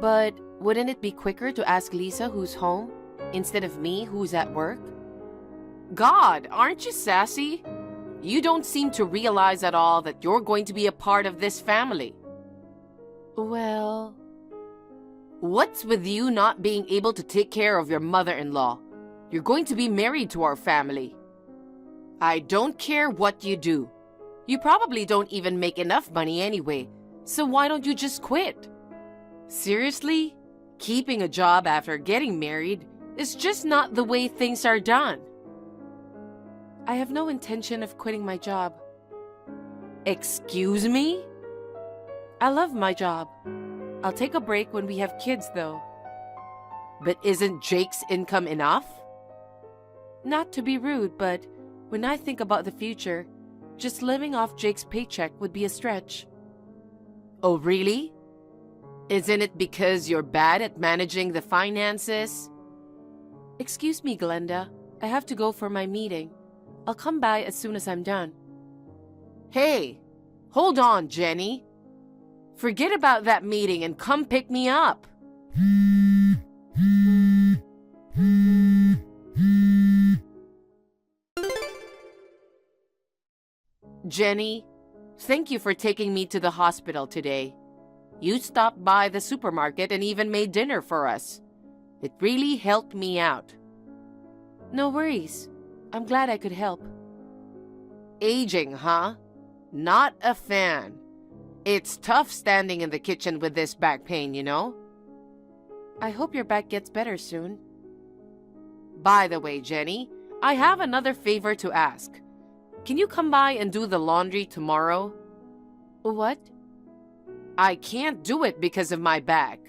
S1: But wouldn't it be quicker to ask Lisa who's home instead of me who's at work? God, aren't you sassy? You don't seem to realize at all that you're going to be a part of this family. Well, what's with you not being able to take care of your mother-in-law? You're going to be married to our family. I don't care what you do. You probably don't even make enough money anyway, so why don't you just quit? Seriously? Keeping a job after getting married is just not the way things are done. I have no intention of quitting my job. Excuse me? I love my job. I'll take a break when we have kids, though. But isn't Jake's income enough? Not to be rude, but when I think about the future, just living off Jake's paycheck would be a stretch. Oh, really? Isn't it because you're bad at managing the finances? Excuse me, Glenda. I have to go for my meeting. I'll come by as soon as I'm done. Hey, hold on, Jenny. Forget about that meeting and come pick me up. Jenny, thank you for taking me to the hospital today. You stopped by the supermarket and even made dinner for us. It really helped me out. No worries. I'm glad I could help. Aging, huh? Not a fan. It's tough standing in the kitchen with this back pain, you know? I hope your back gets better soon. By the way, Jenny, I have another favor to ask. Can you come by and do the laundry tomorrow? What? I can't do it because of my back.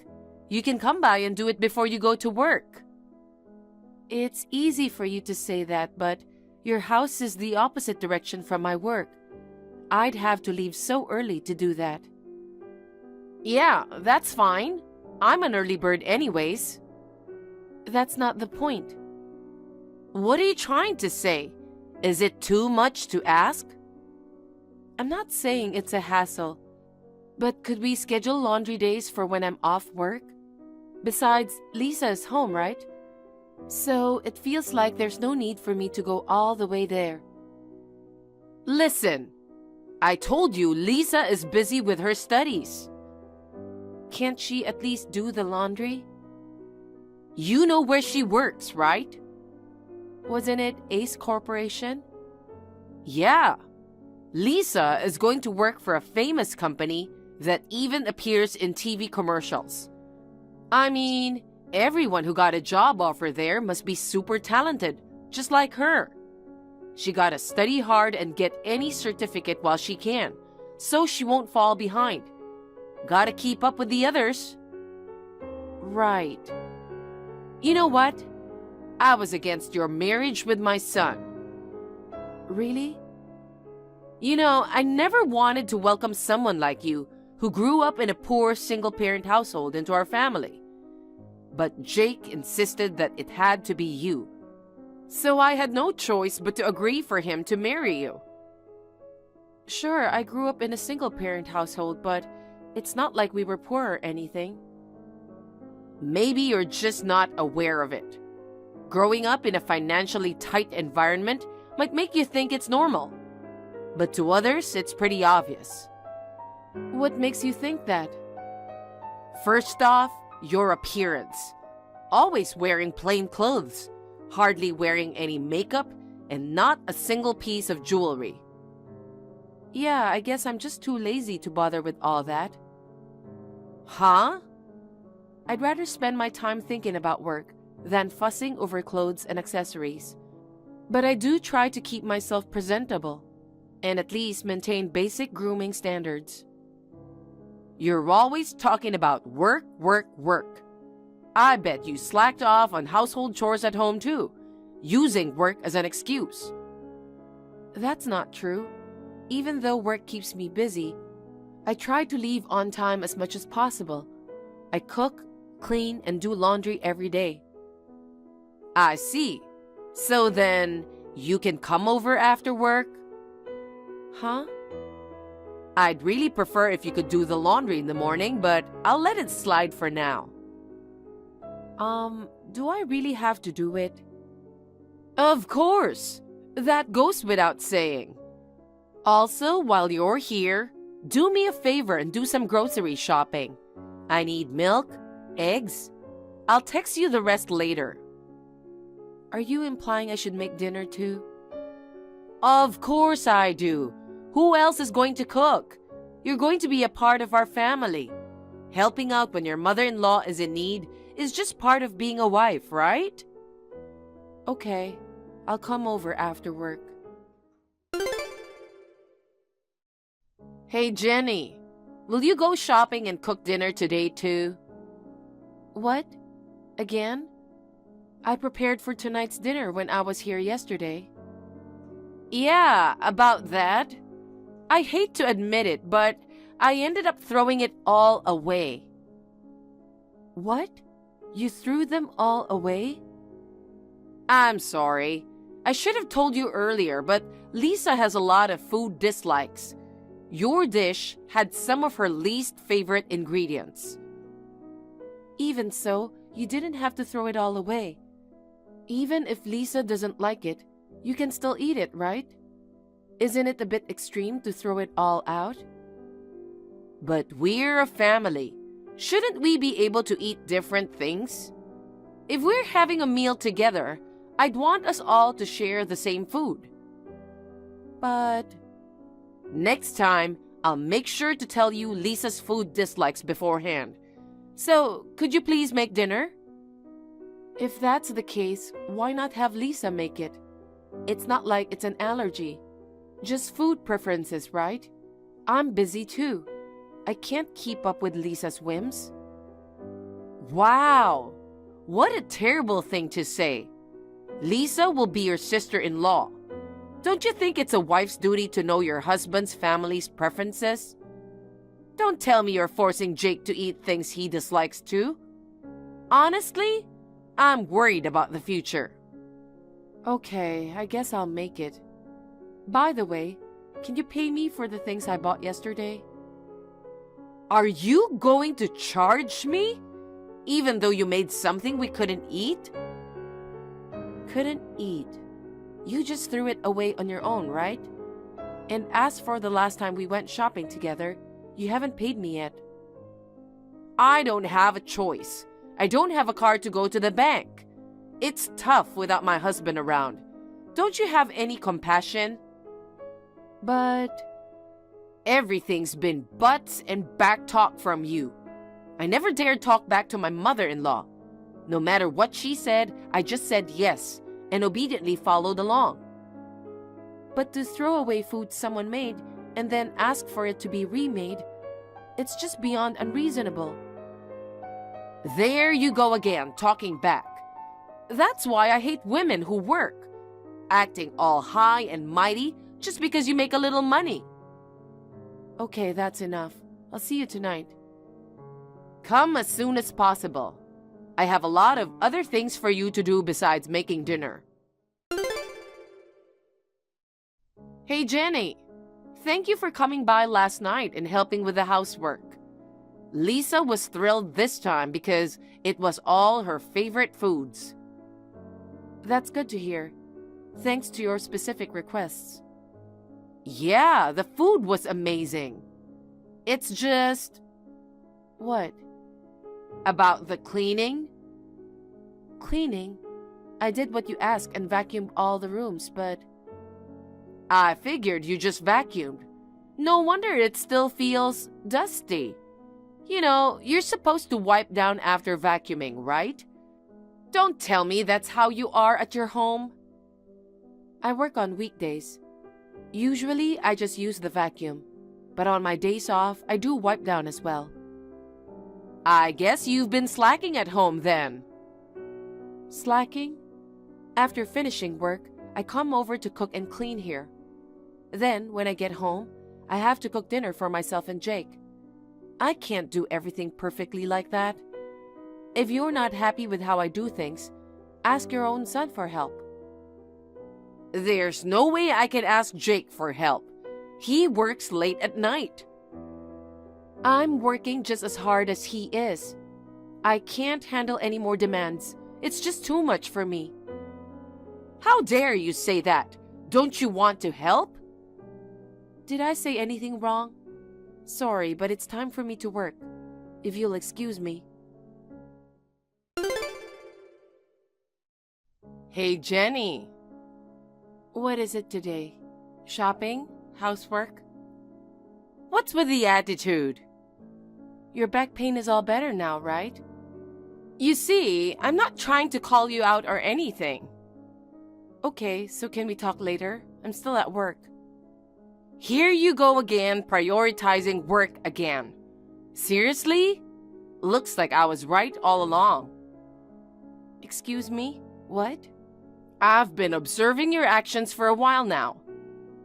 S1: You can come by and do it before you go to work. It's easy for you to say that, but your house is the opposite direction from my work. I'd have to leave so early to do that. Yeah, that's fine. I'm an early bird anyways. That's not the point. What are you trying to say? Is it too much to ask? I'm not saying it's a hassle, but could we schedule laundry days for when I'm off work? Besides, Lisa is home, right? So it feels like there's no need for me to go all the way there. Listen, I told you Lisa is busy with her studies. Can't she at least do the laundry? You know where she works, right? Wasn't it Ace Corporation? Yeah. Lisa is going to work for a famous company that even appears in TV commercials. I mean, everyone who got a job offer there must be super talented, just like her. She gotta study hard and get any certificate while she can, so she won't fall behind. Gotta keep up with the others. Right. You know what? I was against your marriage with my son. Really? You know, I never wanted to welcome someone like you who grew up in a poor single-parent household into our family. But Jake insisted that it had to be you. So I had no choice but to agree for him to marry you. Sure, I grew up in a single-parent household, but it's not like we were poor or anything. Maybe you're just not aware of it. Growing up in a financially tight environment might make you think it's normal. But to others, it's pretty obvious. What makes you think that? First off, your appearance. Always wearing plain clothes, hardly wearing any makeup, and not a single piece of jewelry. Yeah, I guess I'm just too lazy to bother with all that. Huh? I'd rather spend my time thinking about work than fussing over clothes and accessories. But I do try to keep myself presentable and at least maintain basic grooming standards. You're always talking about work, work, work. I bet you slacked off on household chores at home too, using work as an excuse. That's not true. Even though work keeps me busy, I try to leave on time as much as possible. I cook, clean, and do laundry every day. I see. So then, you can come over after work? Huh? I'd really prefer if you could do the laundry in the morning, but I'll let it slide for now. Do I really have to do it? Of course! That goes without saying. Also, while you're here, do me a favor and do some grocery shopping. I need milk, eggs. I'll text you the rest later. Are you implying I should make dinner too? Of course I do. Who else is going to cook? You're going to be a part of our family. Helping out when your mother-in-law is in need is just part of being a wife, right? Okay, I'll come over after work. Hey, Jenny, will you go shopping and cook dinner today too? What? Again? I prepared for tonight's dinner when I was here yesterday. Yeah, about that. I hate to admit it, but I ended up throwing it all away. What? You threw them all away? I'm sorry. I should have told you earlier, but Lisa has a lot of food dislikes. Your dish had some of her least favorite ingredients. Even so, you didn't have to throw it all away. Even if Lisa doesn't like it, you can still eat it, right? Isn't it a bit extreme to throw it all out? But we're a family. Shouldn't we be able to eat different things? If we're having a meal together, I'd want us all to share the same food. But next time, I'll make sure to tell you Lisa's food dislikes beforehand. So, could you please make dinner? If that's the case, why not have Lisa make it? It's not like it's an allergy. Just food preferences, right? I'm busy too. I can't keep up with Lisa's whims. Wow! What a terrible thing to say. Lisa will be your sister-in-law. Don't you think it's a wife's duty to know your husband's family's preferences? Don't tell me you're forcing Jake to eat things he dislikes too. Honestly, I'm worried about the future. Okay, I guess I'll make it. By the way, can you pay me for the things I bought yesterday? Are you going to charge me? Even though you made something we couldn't eat? Couldn't eat? You just threw it away on your own, right? And as for the last time we went shopping together, you haven't paid me yet. I don't have a choice. I don't have a car to go to the bank. It's tough without my husband around. Don't you have any compassion? But everything's been butts and back talk from you. I never dared talk back to my mother-in-law. No matter what she said, I just said yes and obediently followed along. But to throw away food someone made and then ask for it to be remade, it's just beyond unreasonable. There you go again, talking back. That's why I hate women who work, acting all high and mighty just because you make a little money. Okay, that's enough. I'll see you tonight. Come as soon as possible. I have a lot of other things for you to do besides making dinner. Hey, Jenny. Thank you for coming by last night and helping with the housework. Lisa was thrilled this time because it was all her favorite foods. That's good to hear. Thanks to your specific requests. Yeah, the food was amazing. It's just... What? About the cleaning? Cleaning? I did what you asked and vacuumed all the rooms, but... I figured you just vacuumed. No wonder it still feels dusty. You know, you're supposed to wipe down after vacuuming, right? Don't tell me that's how you are at your home. I work on weekdays. Usually, I just use the vacuum. But on my days off, I do wipe down as well. I guess you've been slacking at home then. Slacking? After finishing work, I come over to cook and clean here. Then, when I get home, I have to cook dinner for myself and Jake. I can't do everything perfectly like that. If you're not happy with how I do things, ask your own son for help. There's no way I can ask Jake for help. He works late at night. I'm working just as hard as he is. I can't handle any more demands. It's just too much for me. How dare you say that? Don't you want to help? Did I say anything wrong? Sorry, but it's time for me to work. If you'll excuse me. Hey, Jenny. What is it today? Shopping? Housework? What's with the attitude? Your back pain is all better now, right? You see, I'm not trying to call you out or anything. Okay, so can we talk later? I'm still at work. Here you go again, prioritizing work again. Seriously? Looks like I was right all along. Excuse me? What? I've been observing your actions for a while now.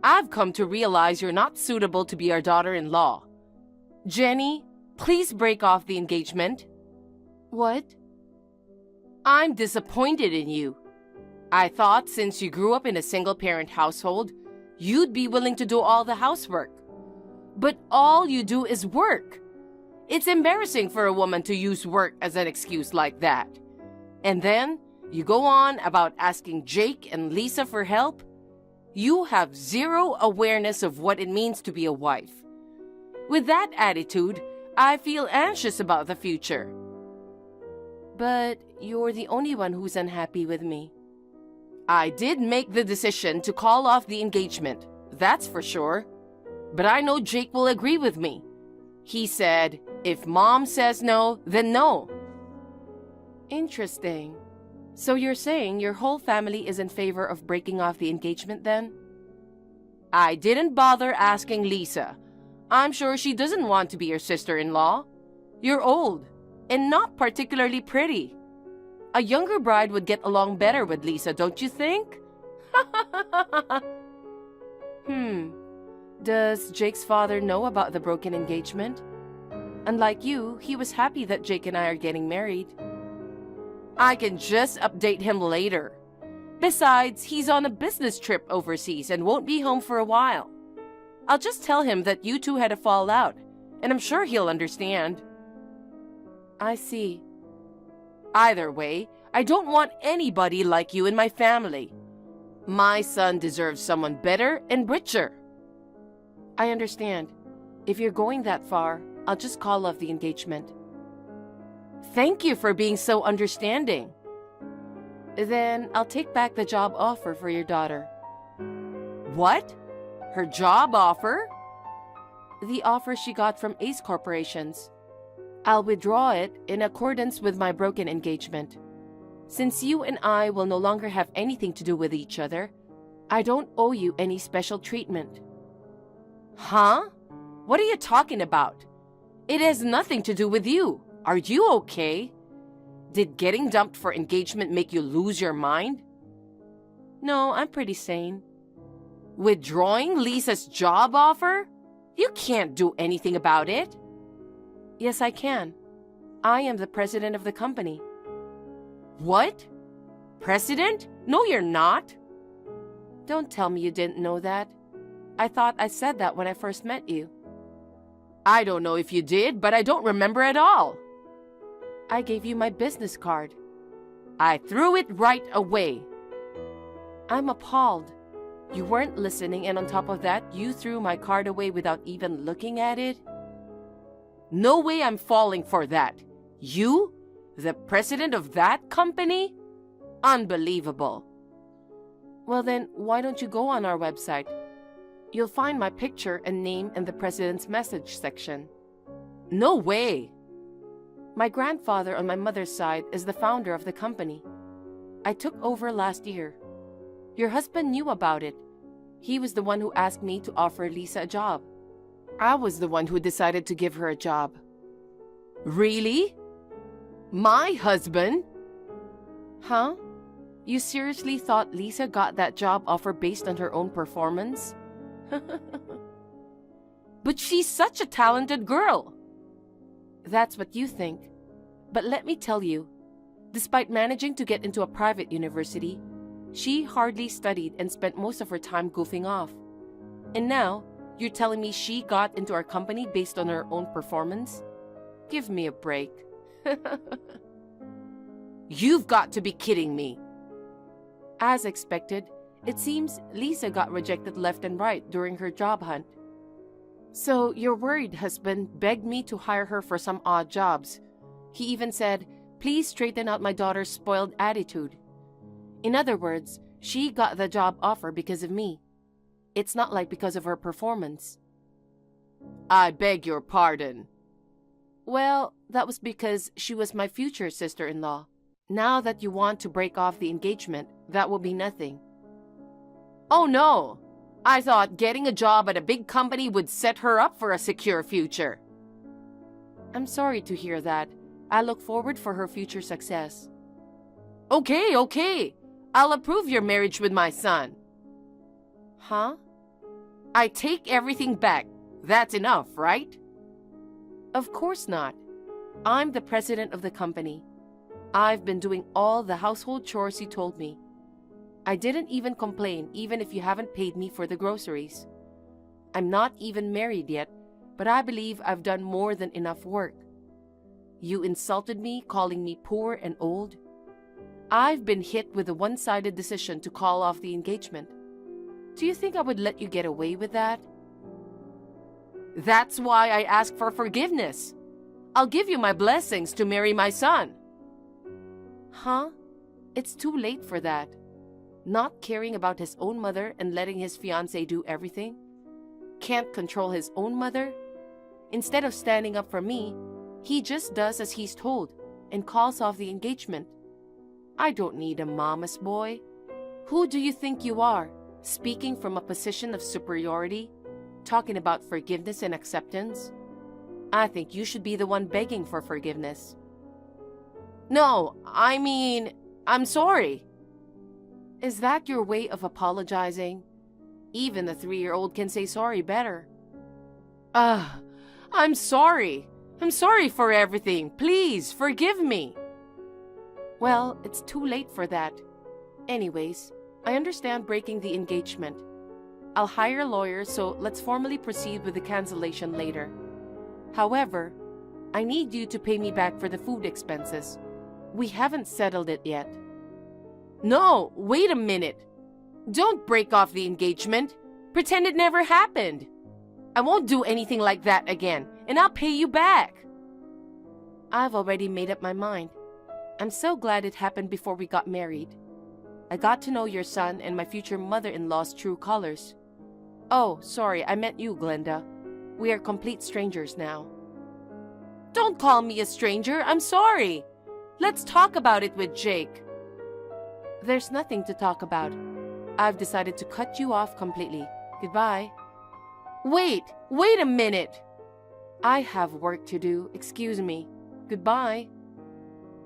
S1: I've come to realize you're not suitable to be our daughter-in-law. Jenny, please break off the engagement. What? I'm disappointed in you. I thought since you grew up in a single-parent household, you'd be willing to do all the housework. But all you do is work. It's embarrassing for a woman to use work as an excuse like that. And then, you go on about asking Jake and Lisa for help? You have zero awareness of what it means to be a wife. With that attitude, I feel anxious about the future. But you're the only one who's unhappy with me. I did make the decision to call off the engagement, that's for sure. But I know Jake will agree with me. He said, if Mom says no, then no. Interesting. So you're saying your whole family is in favor of breaking off the engagement then? I didn't bother asking Lisa. I'm sure she doesn't want to be your sister-in-law. You're old, and not particularly pretty. A younger bride would get along better with Lisa, don't you think? Does Jake's father know about the broken engagement? Unlike you, he was happy that Jake and I are getting married. I can just update him later. Besides, he's on a business trip overseas and won't be home for a while. I'll just tell him that you two had a fallout, and I'm sure he'll understand. I see. Either way, I don't want anybody like you in my family. My son deserves someone better and richer. I understand. If you're going that far, I'll just call off the engagement. Thank you for being so understanding. Then I'll take back the job offer for your daughter. What? Her job offer? The offer she got from Ace Corporations. I'll withdraw it in accordance with my broken engagement. Since you and I will no longer have anything to do with each other, I don't owe you any special treatment. Huh? What are you talking about? It has nothing to do with you. Are you okay? Did getting dumped for engagement make you lose your mind? No, I'm pretty sane. Withdrawing Lisa's job offer? You can't do anything about it. Yes, I can. I am the president of the company. What? President? No, you're not. Don't tell me you didn't know that. I thought I said that when I first met you. I don't know if you did, but I don't remember at all. I gave you my business card. I threw it right away. I'm appalled. You weren't listening, and on top of that, you threw my card away without even looking at it? No way I'm falling for that. You? The president of that company? Unbelievable. Well then, why don't you go on our website? You'll find my picture and name in the president's message section. No way! My grandfather on my mother's side is the founder of the company. I took over last year. Your husband knew about it. He was the one who asked me to offer Lisa a job. I was the one who decided to give her a job. Really? My husband? Huh? You seriously thought Lisa got that job offer based on her own performance? But she's such a talented girl. That's what you think. But let me tell you, despite managing to get into a private university, she hardly studied and spent most of her time goofing off. And now, you're telling me she got into our company based on her own performance? Give me a break. You've got to be kidding me. As expected, it seems Lisa got rejected left and right during her job hunt. So your worried husband begged me to hire her for some odd jobs. He even said, please straighten out my daughter's spoiled attitude. In other words, she got the job offer because of me. It's not like because of her performance. I beg your pardon. Well, that was because she was my future sister-in-law. Now that you want to break off the engagement, that will be nothing. Oh no! I thought getting a job at a big company would set her up for a secure future. I'm sorry to hear that. I look forward for her future success. Okay. I'll approve your marriage with my son. Huh? I take everything back. That's enough, right? Of course not. I'm the president of the company. I've been doing all the household chores you told me. I didn't even complain, even if you haven't paid me for the groceries. I'm not even married yet, but I believe I've done more than enough work. You insulted me, calling me poor and old. I've been hit with a one-sided decision to call off the engagement. Do you think I would let you get away with that? That's why I ask for forgiveness. I'll give you my blessings to marry my son. Huh? It's too late for that. Not caring about his own mother and letting his fiancée do everything? Can't control his own mother? Instead of standing up for me, he just does as he's told and calls off the engagement. I don't need a mama's boy. Who do you think you are, speaking from a position of superiority, talking about forgiveness and acceptance? I think you should be the one begging for forgiveness. No, I mean, I'm sorry. Is that your way of apologizing? Even a 3-year-old can say sorry better. I'm sorry. I'm sorry for everything. Please, forgive me. Well, it's too late for that. Anyways, I understand breaking the engagement. I'll hire a lawyer, so let's formally proceed with the cancellation later. However, I need you to pay me back for the food expenses. We haven't settled it yet. No, wait a minute. Don't break off the engagement. Pretend it never happened. I won't do anything like that again, and I'll pay you back. I've already made up my mind. I'm so glad it happened before we got married. I got to know your son and my future mother-in-law's true colors. Oh, sorry, I meant you, Glenda. We are complete strangers now. Don't call me a stranger, I'm sorry. Let's talk about it with Jake. There's nothing to talk about. I've decided to cut you off completely. Goodbye. Wait a minute. I have work to do, excuse me. Goodbye.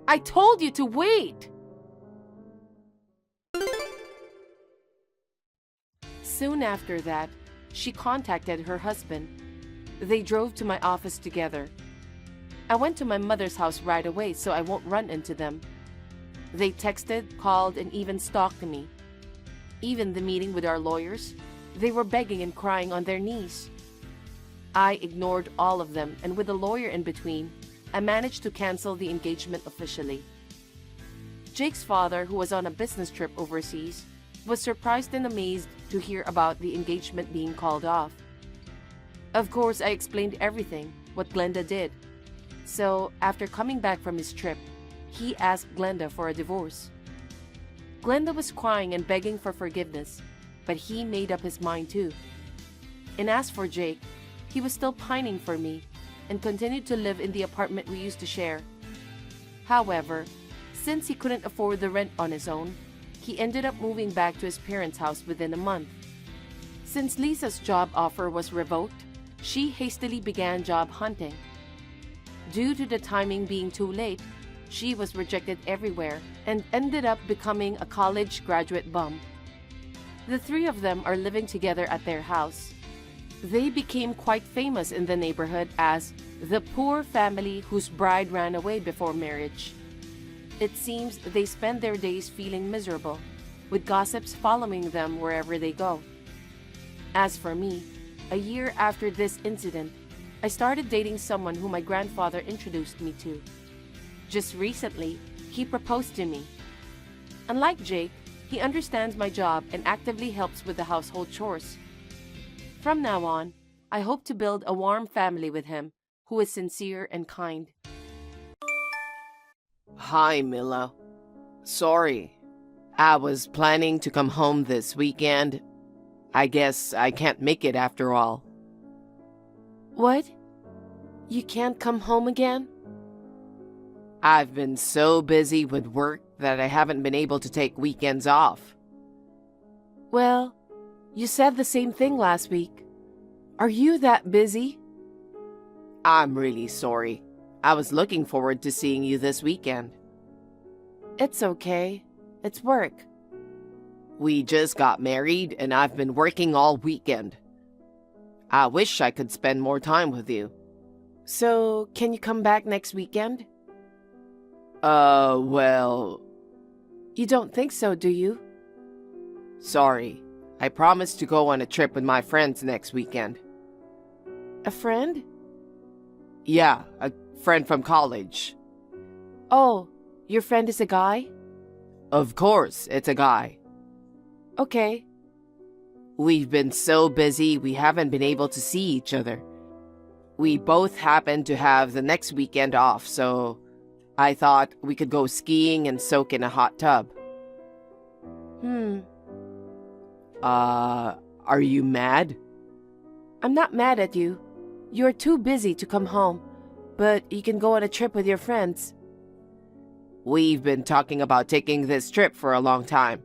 S1: I told you to wait. Soon after that, she contacted her husband. They drove to my office together. I went to my mother's house right away so I won't run into them. They texted, called, and even stalked me. Even the meeting with our lawyers, They were begging and crying on their knees. I ignored all of them, and with a lawyer in between, I managed to cancel the engagement officially. Jake's father, who was on a business trip overseas, was surprised and amazed to hear about the engagement being called off. Of course, I explained everything, what Glenda did. So, after coming back from his trip, he asked Glenda for a divorce. Glenda was crying and begging for forgiveness, but he made up his mind too. And as for Jake, he was still pining for me and continued to live in the apartment we used to share. However, since he couldn't afford the rent on his own, he ended up moving back to his parents' house within a month. Since Lisa's job offer was revoked, she hastily began job hunting. Due to the timing being too late, she was rejected everywhere and ended up becoming a college graduate bum. The three of them are living together at their house. They became quite famous in the neighborhood as the poor family whose bride ran away before marriage. It seems they spend their days feeling miserable, with gossips following them wherever they go. As for me, a year after this incident, I started dating someone who my grandfather introduced me to. Just recently, he proposed to me. Unlike Jake, he understands my job and actively helps with the household chores. From now on, I hope to build a warm family with him, who is sincere and kind.
S5: Hi, Mila. Sorry. I was planning to come home this weekend. I guess I can't make it after all.
S1: What? You can't come home again?
S5: I've been so busy with work that I haven't been able to take weekends off.
S1: Well, you said the same thing last week. Are you that busy?
S5: I'm really sorry. I was looking forward to seeing you this weekend.
S1: It's okay. It's work.
S5: We just got married and I've been working all weekend. I wish I could spend more time with you.
S1: So, can you come back next weekend?
S5: Well...
S1: You don't think so, do you?
S5: Sorry. I promised to go on a trip with my friends next weekend.
S1: A friend?
S5: Yeah, a friend from college.
S1: Oh, your friend is a guy?
S5: Of course, it's a guy.
S1: Okay.
S5: We've been so busy we haven't been able to see each other. We both happen to have the next weekend off, so I thought we could go skiing and soak in a hot tub. Are you mad?
S1: I'm not mad at you. You're too busy to come home, but you can go on a trip with your friends.
S5: We've been talking about taking this trip for a long time.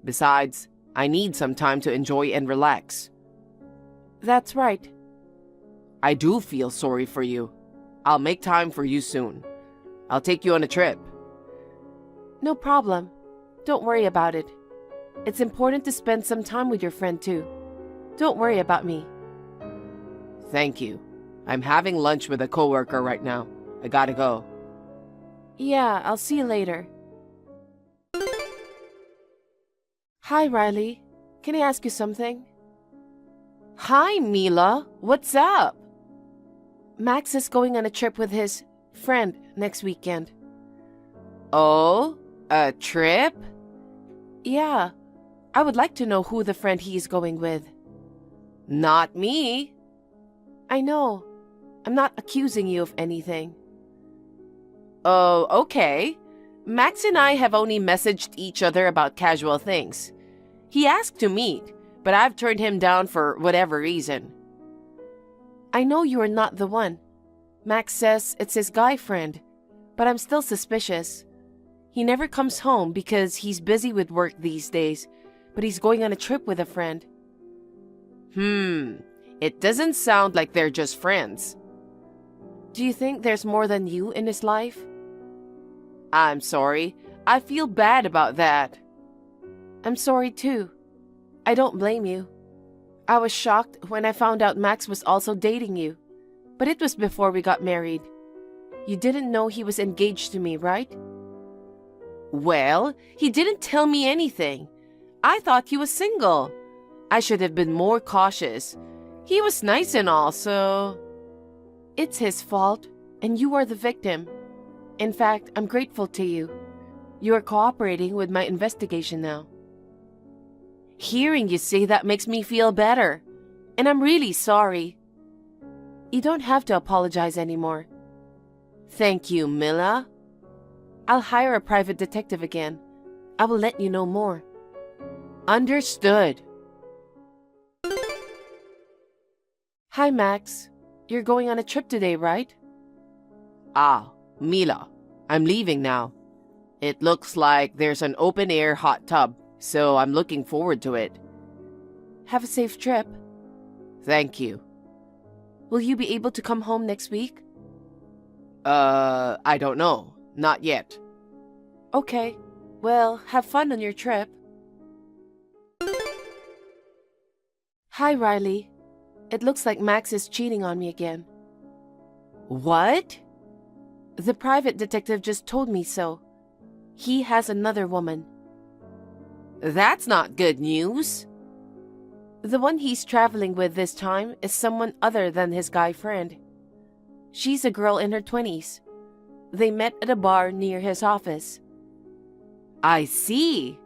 S5: Besides, I need some time to enjoy and relax.
S1: That's right.
S5: I do feel sorry for you. I'll make time for you soon. I'll take you on a trip.
S1: No problem. Don't worry about it. It's important to spend some time with your friend too. Don't worry about me.
S5: Thank you. I'm having lunch with a coworker right now. I gotta go.
S1: Yeah, I'll see you later. Hi, Riley. Can I ask you something?
S5: Hi, Mila. What's up?
S1: Max is going on a trip with his friend next weekend.
S5: Oh, a trip?
S1: Yeah. I would like to know who the friend he's going with.
S5: Not me.
S1: I know. I'm not accusing you of anything.
S5: Oh, okay. Max and I have only messaged each other about casual things. He asked to meet, but I've turned him down for whatever reason.
S1: I know you are not the one. Max says it's his guy friend, but I'm still suspicious. He never comes home because he's busy with work these days, but he's going on a trip with a friend.
S5: It doesn't sound like they're just friends.
S1: Do you think there's more than you in his life?
S5: I'm sorry. I feel bad about that.
S1: I'm sorry too. I don't blame you. I was shocked when I found out Max was also dating you, but it was before we got married. You didn't know he was engaged to me, right?
S5: Well, he didn't tell me anything. I thought he was single.
S1: I should have been more cautious. He was nice and all, so... It's his fault, and you are the victim. In fact, I'm grateful to you. You are cooperating with my investigation now. Hearing you say that makes me feel better, and I'm really sorry. You don't have to apologize anymore. Thank you, Mila. I'll hire a private detective again. I will let you know more. Understood. Hi, Max. You're going on a trip today, right?
S5: Ah, Mila, I'm leaving now. It looks like there's an open-air hot tub, so I'm looking forward to it.
S1: Have a safe trip.
S5: Thank you.
S1: Will you be able to come home next week?
S5: I don't know. Not yet.
S1: Okay. Well, have fun on your trip. Hi, Riley. It looks like Max is cheating on me again.
S5: What?
S1: The private detective just told me so. He has another woman.
S5: That's not good news.
S1: The one he's traveling with this time is someone other than his guy friend. She's a girl in her 20s. They met at a bar near his office.
S5: I see.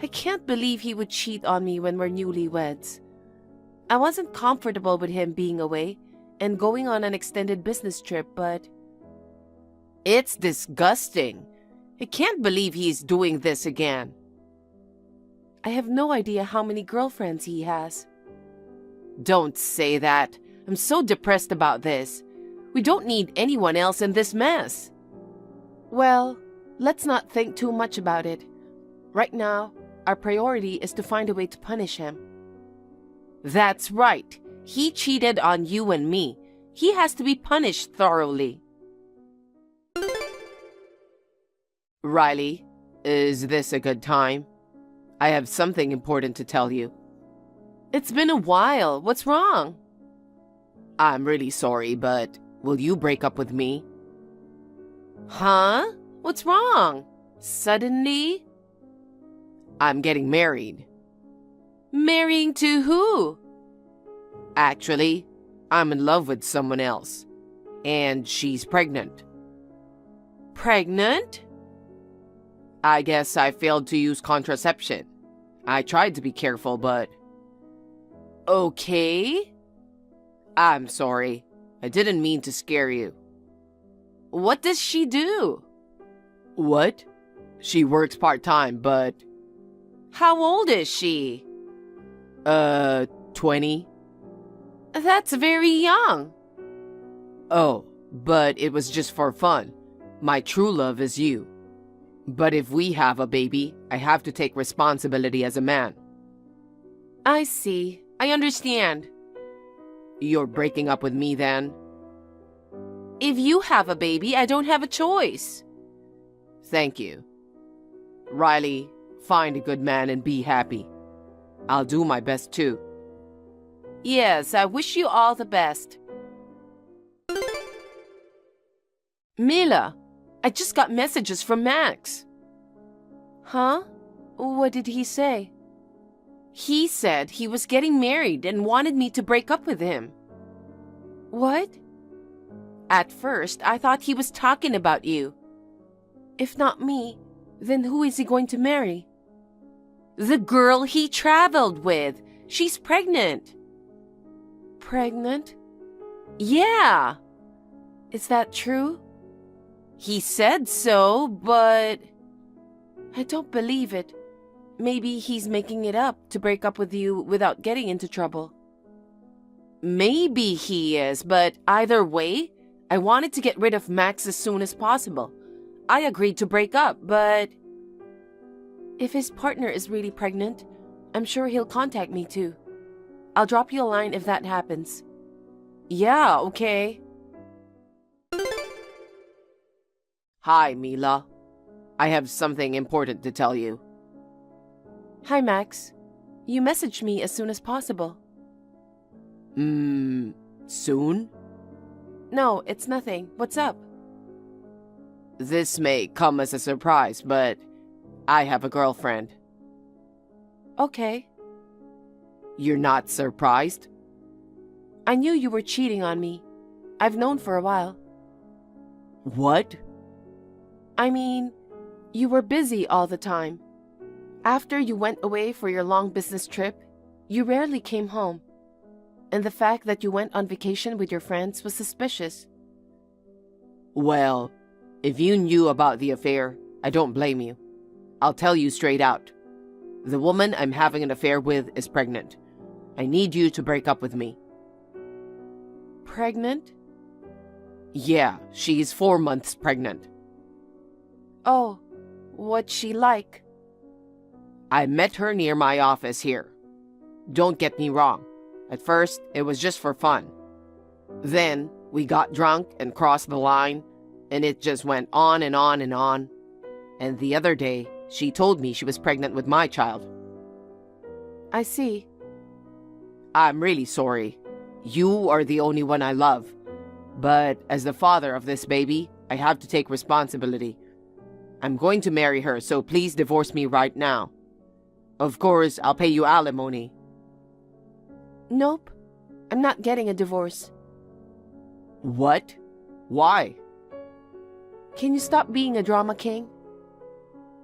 S1: I can't believe he would cheat on me when we're newlyweds. I wasn't comfortable with him being away and going on an extended business trip, but...
S5: It's disgusting. I can't believe he's doing this again.
S1: I have no idea how many girlfriends he has.
S5: Don't say that. I'm so depressed about this. We don't need anyone else in this mess.
S1: Well, let's not think too much about it. Right now, our priority is to find a way to punish him.
S5: That's right. He cheated on you and me. He has to be punished thoroughly. Riley, is this a good time? I have something important to tell you.
S1: It's been a while. What's wrong?
S5: I'm really sorry, but will you break up with me?
S1: Huh? What's wrong? Suddenly?
S5: I'm getting married.
S1: Marrying to who?
S5: Actually, I'm in love with someone else. And she's pregnant.
S1: Pregnant?
S5: I guess I failed to use contraception. I tried to be careful, but...
S1: Okay.
S5: I'm sorry. I didn't mean to scare you.
S1: What does she do?
S5: What? She works part-time, but...
S1: How old is she?
S5: 20.
S1: That's very young.
S5: Oh, but it was just for fun. My true love is you. But if we have a baby, I have to take responsibility as a man.
S1: I see. I understand.
S5: You're breaking up with me then?
S1: If you have a baby, I don't have a choice.
S5: Thank you. Riley, find a good man and be happy. I'll do my best too.
S1: Yes, I wish you all the best. Mila, I just got messages from Max. Huh? What did he say? He said he was getting married and wanted me to break up with him. What? At first, I thought he was talking about you. If not me, then who is he going to marry? The girl he traveled with. She's pregnant. Pregnant? Yeah. Is that true? He said so, but... I don't believe it. Maybe he's making it up to break up with you without getting into trouble. Maybe he is, but either way, I wanted to get rid of Max as soon as possible. I agreed to break up, but... If his partner is really pregnant, I'm sure he'll contact me too. I'll drop you a line if that happens. Yeah, okay.
S5: Hi, Mila. I have something important to tell you.
S1: Hi, Max. You messaged me as soon as possible.
S5: Soon?
S1: No, it's nothing. What's up?
S5: This may come as a surprise, but I have a girlfriend.
S1: Okay.
S5: You're not surprised?
S1: I knew you were cheating on me. I've known for a while.
S5: What?
S1: I mean, you were busy all the time. After you went away for your long business trip, you rarely came home. And the fact that you went on vacation with your friends was suspicious.
S5: Well, if you knew about the affair, I don't blame you. I'll tell you straight out. The woman I'm having an affair with is pregnant. I need you to break up with me.
S1: Pregnant?
S5: Yeah, she's 4 months pregnant.
S1: Oh, what's she like?
S5: I met her near my office here. Don't get me wrong. At first, it was just for fun. Then, we got drunk and crossed the line, and it just went on and on and on. And the other day, she told me she was pregnant with my child.
S1: I see.
S5: I'm really sorry. You are the only one I love. But as the father of this baby, I have to take responsibility. I'm going to marry her, so please divorce me right now. Of course, I'll pay you alimony.
S1: Nope. I'm not getting a divorce.
S5: What? Why?
S1: Can you stop being a drama king?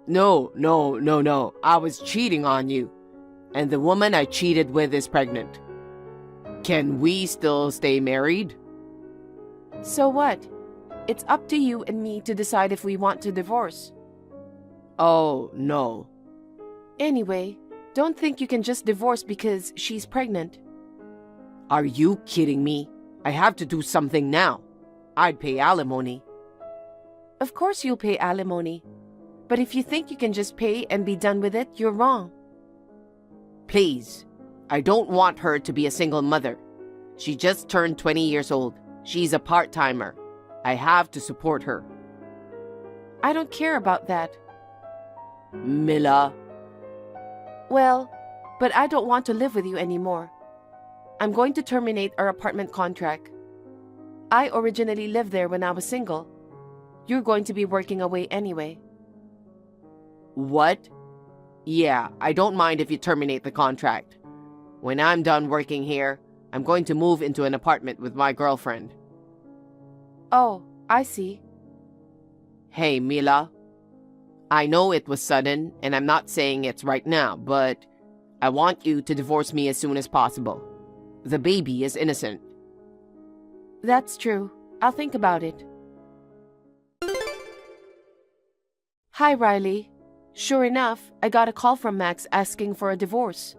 S5: No. I was cheating on you. And the woman I cheated with is pregnant. Can we still stay married?
S1: So what? It's up to you and me to decide if we want to divorce.
S5: Oh, no.
S1: Anyway, don't think you can just divorce because she's pregnant.
S5: Are you kidding me? I have to do something now. I'd pay alimony.
S1: Of course you'll pay alimony. But if you think you can just pay and be done with it, you're wrong.
S5: Please, I don't want her to be a single mother. She just turned 20 years old. She's a part-timer. I have to support her.
S1: I don't care about that.
S5: Mila.
S1: Well, but I don't want to live with you anymore. I'm going to terminate our apartment contract. I originally lived there when I was single. You're going to be working away anyway.
S5: What? Yeah, I don't mind if you terminate the contract. When I'm done working here, I'm going to move into an apartment with my girlfriend.
S1: Oh, I see.
S5: Hey, Mila. I know it was sudden, and I'm not saying it's right now, but I want you to divorce me as soon as possible. The baby is innocent.
S1: That's true. I'll think about it. Hi, Riley. Sure enough, I got a call from Max asking for a divorce.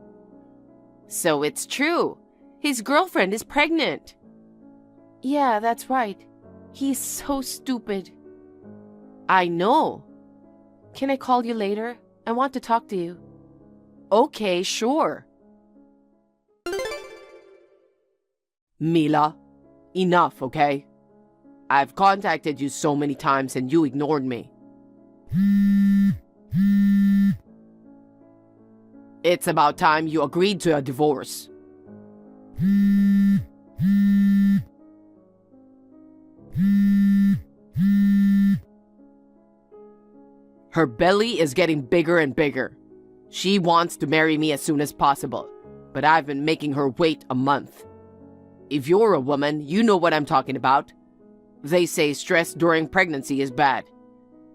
S5: So it's true. His girlfriend is pregnant.
S1: Yeah, that's right. He's so stupid.
S5: I know.
S1: Can I call you later? I want to talk to you.
S5: Okay, sure. Mila, enough, okay? I've contacted you so many times and you ignored me. It's about time you agreed to a divorce. Her belly is getting bigger and bigger. She wants to marry me as soon as possible, but I've been making her wait a month. If you're a woman, you know what I'm talking about. They say stress during pregnancy is bad.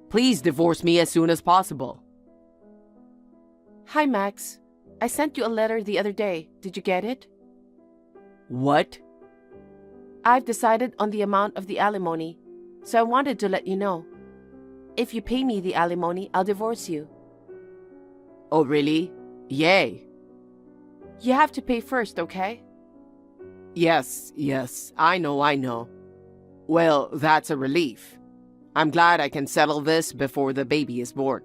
S5: Please divorce me as soon as possible.
S1: Hi, Max. I sent you a letter the other day. Did you get it?
S5: What?
S1: I've decided on the amount of the alimony, so I wanted to let you know. If you pay me the alimony, I'll divorce you.
S5: Oh, really? Yay.
S1: You have to pay first, okay?
S5: Yes, I know. Well, that's a relief. I'm glad I can settle this before the baby is born.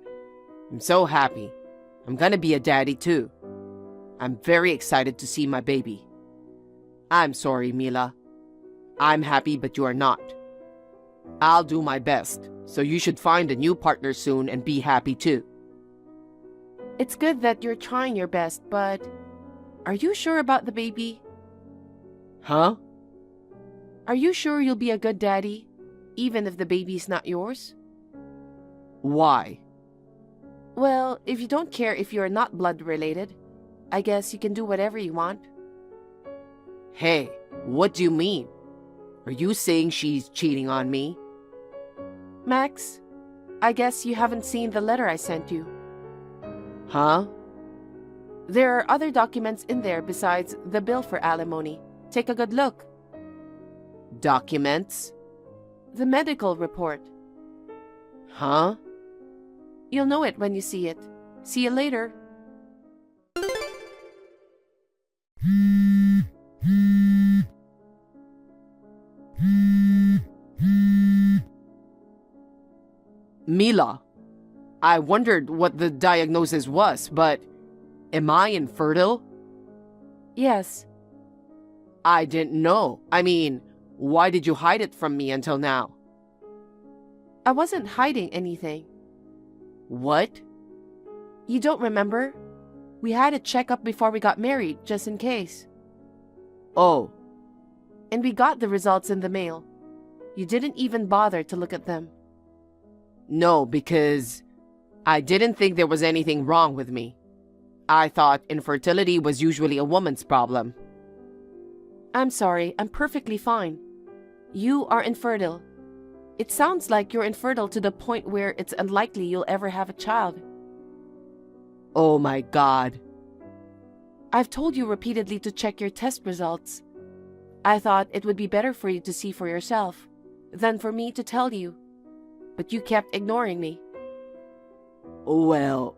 S5: I'm so happy. I'm gonna be a daddy too. I'm very excited to see my baby. I'm sorry, Mila. I'm happy, but you are not. I'll do my best, so you should find a new partner soon and be happy too.
S1: It's good that you're trying your best, but are you sure about the baby?
S5: Huh?
S1: Are you sure you'll be a good daddy, even if the baby's not yours?
S5: Why?
S1: Well, if you don't care if you're not blood related, I guess you can do whatever you want.
S5: Hey, what do you mean? Are you saying she's cheating on me?
S1: Max, I guess you haven't seen the letter I sent you.
S5: Huh?
S1: There are other documents in there besides the bill for alimony. Take a good look.
S5: Documents?
S1: The medical report.
S5: Huh?
S1: You'll know it when you see it. See you later.
S5: Mila, I wondered what the diagnosis was, but am I infertile?
S1: Yes.
S5: I didn't know. I mean, why did you hide it from me until now?
S1: I wasn't hiding anything.
S5: What?
S1: You don't remember? We had a checkup before we got married, just in case.
S5: Oh,
S1: And we got the results in the mail. You didn't even bother to look at them.
S5: no, because I didn't think there was anything wrong with me. I thought infertility was usually a woman's problem.
S1: I'm sorry, I'm perfectly fine. You are infertile. It sounds like you're infertile to the point where it's unlikely you'll ever have a child.
S5: Oh my God.
S1: I've told you repeatedly to check your test results. I thought it would be better for you to see for yourself than for me to tell you. But you kept ignoring me.
S5: Well,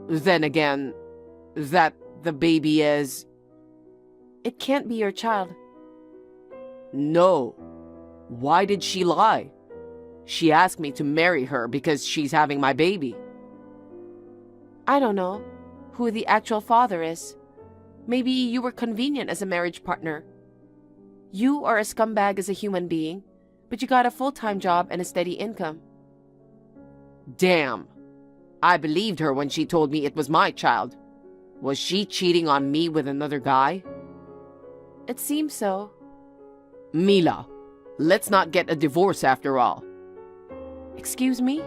S5: then again, that the baby is...
S1: It can't be your child.
S5: No. Why did she lie? She asked me to marry her because she's having my baby.
S1: I don't know who the actual father is. Maybe you were convenient as a marriage partner. You are a scumbag as a human being, but you got a full-time job and a steady income.
S5: Damn. I believed her when she told me it was my child. Was she cheating on me with another guy?
S1: It seems so.
S5: Mila, let's not get a divorce after all.
S1: Excuse me?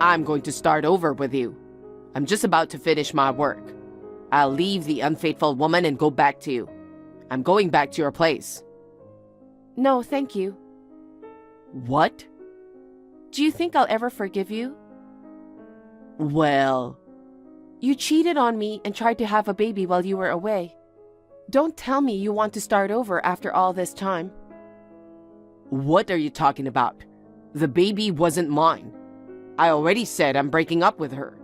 S5: I'm going to start over with you. I'm just about to finish my work. I'll leave the unfaithful woman and go back to you. I'm going back to your place.
S1: No, thank you.
S5: What?
S1: Do you think I'll ever forgive you?
S5: Well,
S1: You cheated on me and tried to have a baby while you were away. Don't tell me you want to start over after all this time.
S5: what are you talking about? The baby wasn't mine. I already said I'm breaking up with her.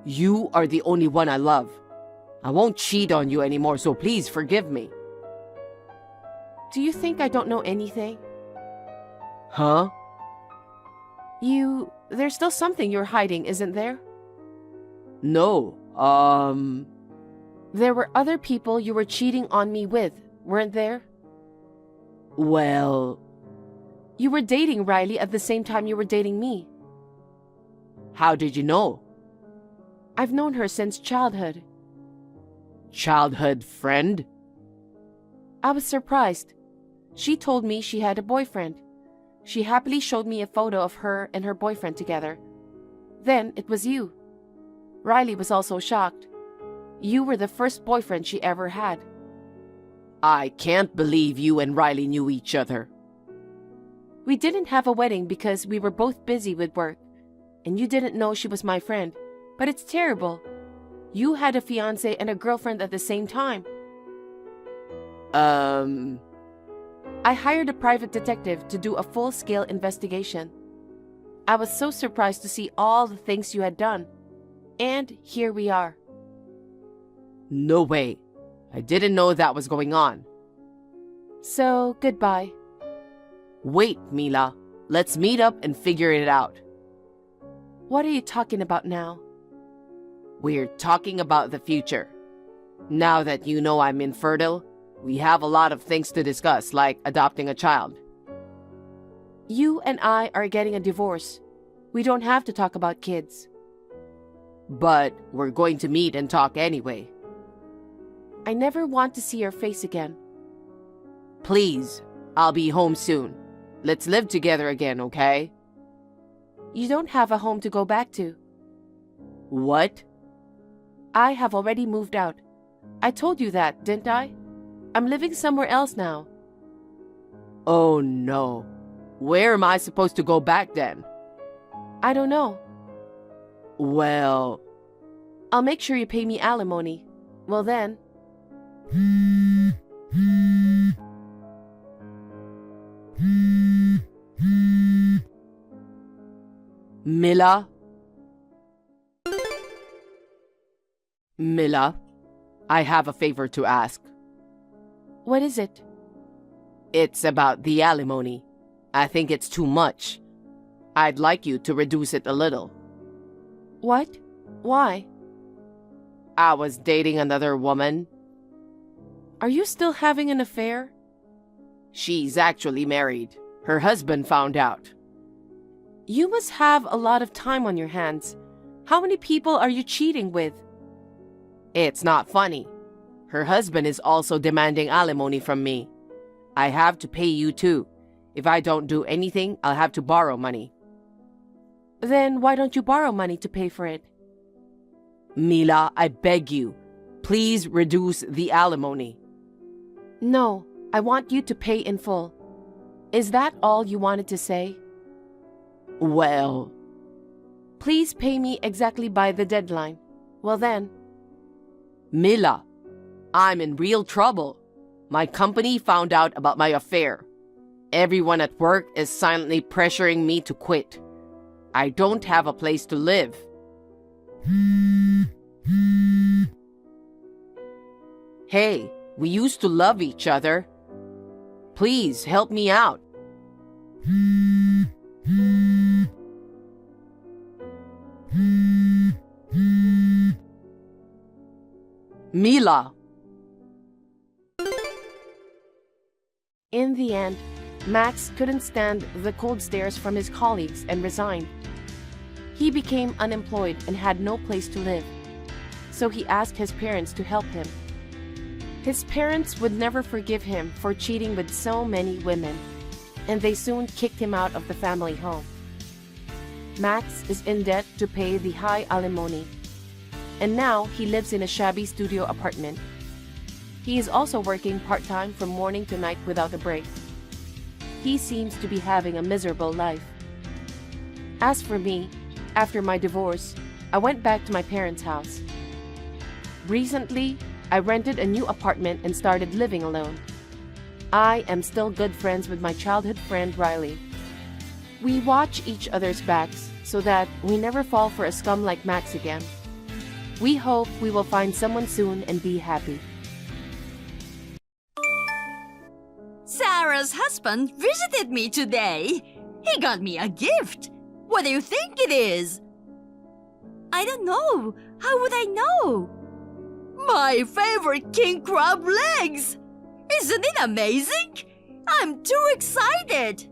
S5: You are the only one I love. I won't cheat on you anymore, so please forgive me.
S1: Do you think I don't know anything?
S5: Huh?
S1: There's still something you're hiding, isn't there?
S5: No,
S1: There were other people you were cheating on me with, weren't there?
S5: well,
S1: You were dating Riley at the same time you were dating me.
S5: how did you know?
S1: I've known her since childhood.
S5: Childhood friend?
S1: I was surprised. She told me she had a boyfriend. She happily showed me a photo of her and her boyfriend together. Then it was you. Riley was also shocked. You were the first boyfriend she ever had.
S5: I can't believe you and Riley knew each other.
S1: We didn't have a wedding because we were both busy with work, and you didn't know she was my friend. But it's terrible. You had a fiancé and a girlfriend at the same time. I hired a private detective to do a full-scale investigation. I was so surprised to see all the things you had done. And here we are.
S5: No way. I didn't know that was going on.
S1: So, goodbye.
S5: Wait, Mila. Let's meet up and figure it out.
S1: What are you talking about now?
S5: We're talking about the future. Now that you know I'm infertile, we have a lot of things to discuss, like adopting a child.
S1: You and I are getting a divorce. We don't have to talk about kids.
S5: But we're going to meet and talk anyway.
S1: I never want to see your face again.
S5: Please, I'll be home soon. Let's live together again, okay?
S1: You don't have a home to go back to.
S5: What?
S1: I have already moved out. I told you that, didn't I? I'm living somewhere else now.
S5: Oh no. Where am I supposed to go back then?
S1: I don't know.
S5: Well,
S1: I'll make sure you pay me alimony. Well then.
S5: Mila? Mila, I have a favor to ask.
S1: What is it?
S5: It's about the alimony. I think it's too much. I'd like you to reduce it a little.
S1: What? Why?
S5: I was dating another woman.
S1: Are you still having an affair?
S5: She's actually married. Her husband found out.
S1: You must have a lot of time on your hands. How many people are you cheating with?
S5: It's not funny. Her husband is also demanding alimony from me. I have to pay you too. If I don't do anything, I'll have to borrow money.
S1: Then why don't you borrow money to pay for it?
S5: Mila, I beg you, please reduce the alimony.
S1: No, I want you to pay in full. Is that all you wanted to say?
S5: Well,
S1: please pay me exactly by the deadline. Well then.
S5: Mila, I'm in real trouble. My company found out about my affair. Everyone at work is silently pressuring me to quit. I don't have a place to live. Hey, we used to love each other. Please help me out. Mila.
S1: In the end, Max couldn't stand the cold stares from his colleagues and resigned. He became unemployed and had no place to live, so he asked his parents to help him. His parents would never forgive him for cheating with so many women, and they soon kicked him out of the family home. Max is in debt to pay the high alimony, and now he lives in a shabby studio apartment. He is also working part-time from morning to night without a break. He seems to be having a miserable life. As for me, after my divorce, I went back to my parents' house. Recently, I rented a new apartment and started living alone. I am still good friends with my childhood friend Riley. We watch each other's backs so that we never fall for a scum like Max again. We hope we will find someone soon and be happy.
S6: Sarah's husband visited me today. He got me a gift. What do you think it is? I don't know. How would I know? My favorite king crab legs! Isn't it amazing? I'm too excited!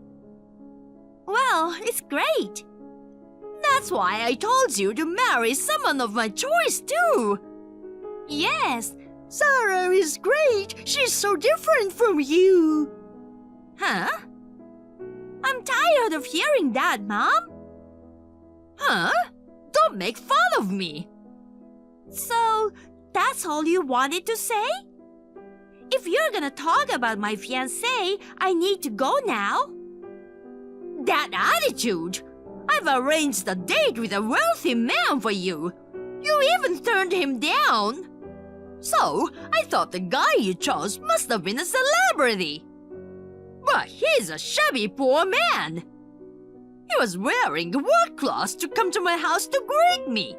S6: Well, it's great. That's why I told you to marry someone of my choice too. Yes, Sarah is great. She's so different from you. Huh? I'm tired of hearing that, Mom. Huh? Don't make fun of me. So, that's all you wanted to say? If you're gonna talk about my fiancé, I need to go now. That attitude! I've arranged a date with a wealthy man for you. You even turned him down. So, I thought the guy you chose must have been a celebrity. But he's a shabby poor man. He was wearing work clothes to come to my house to greet me.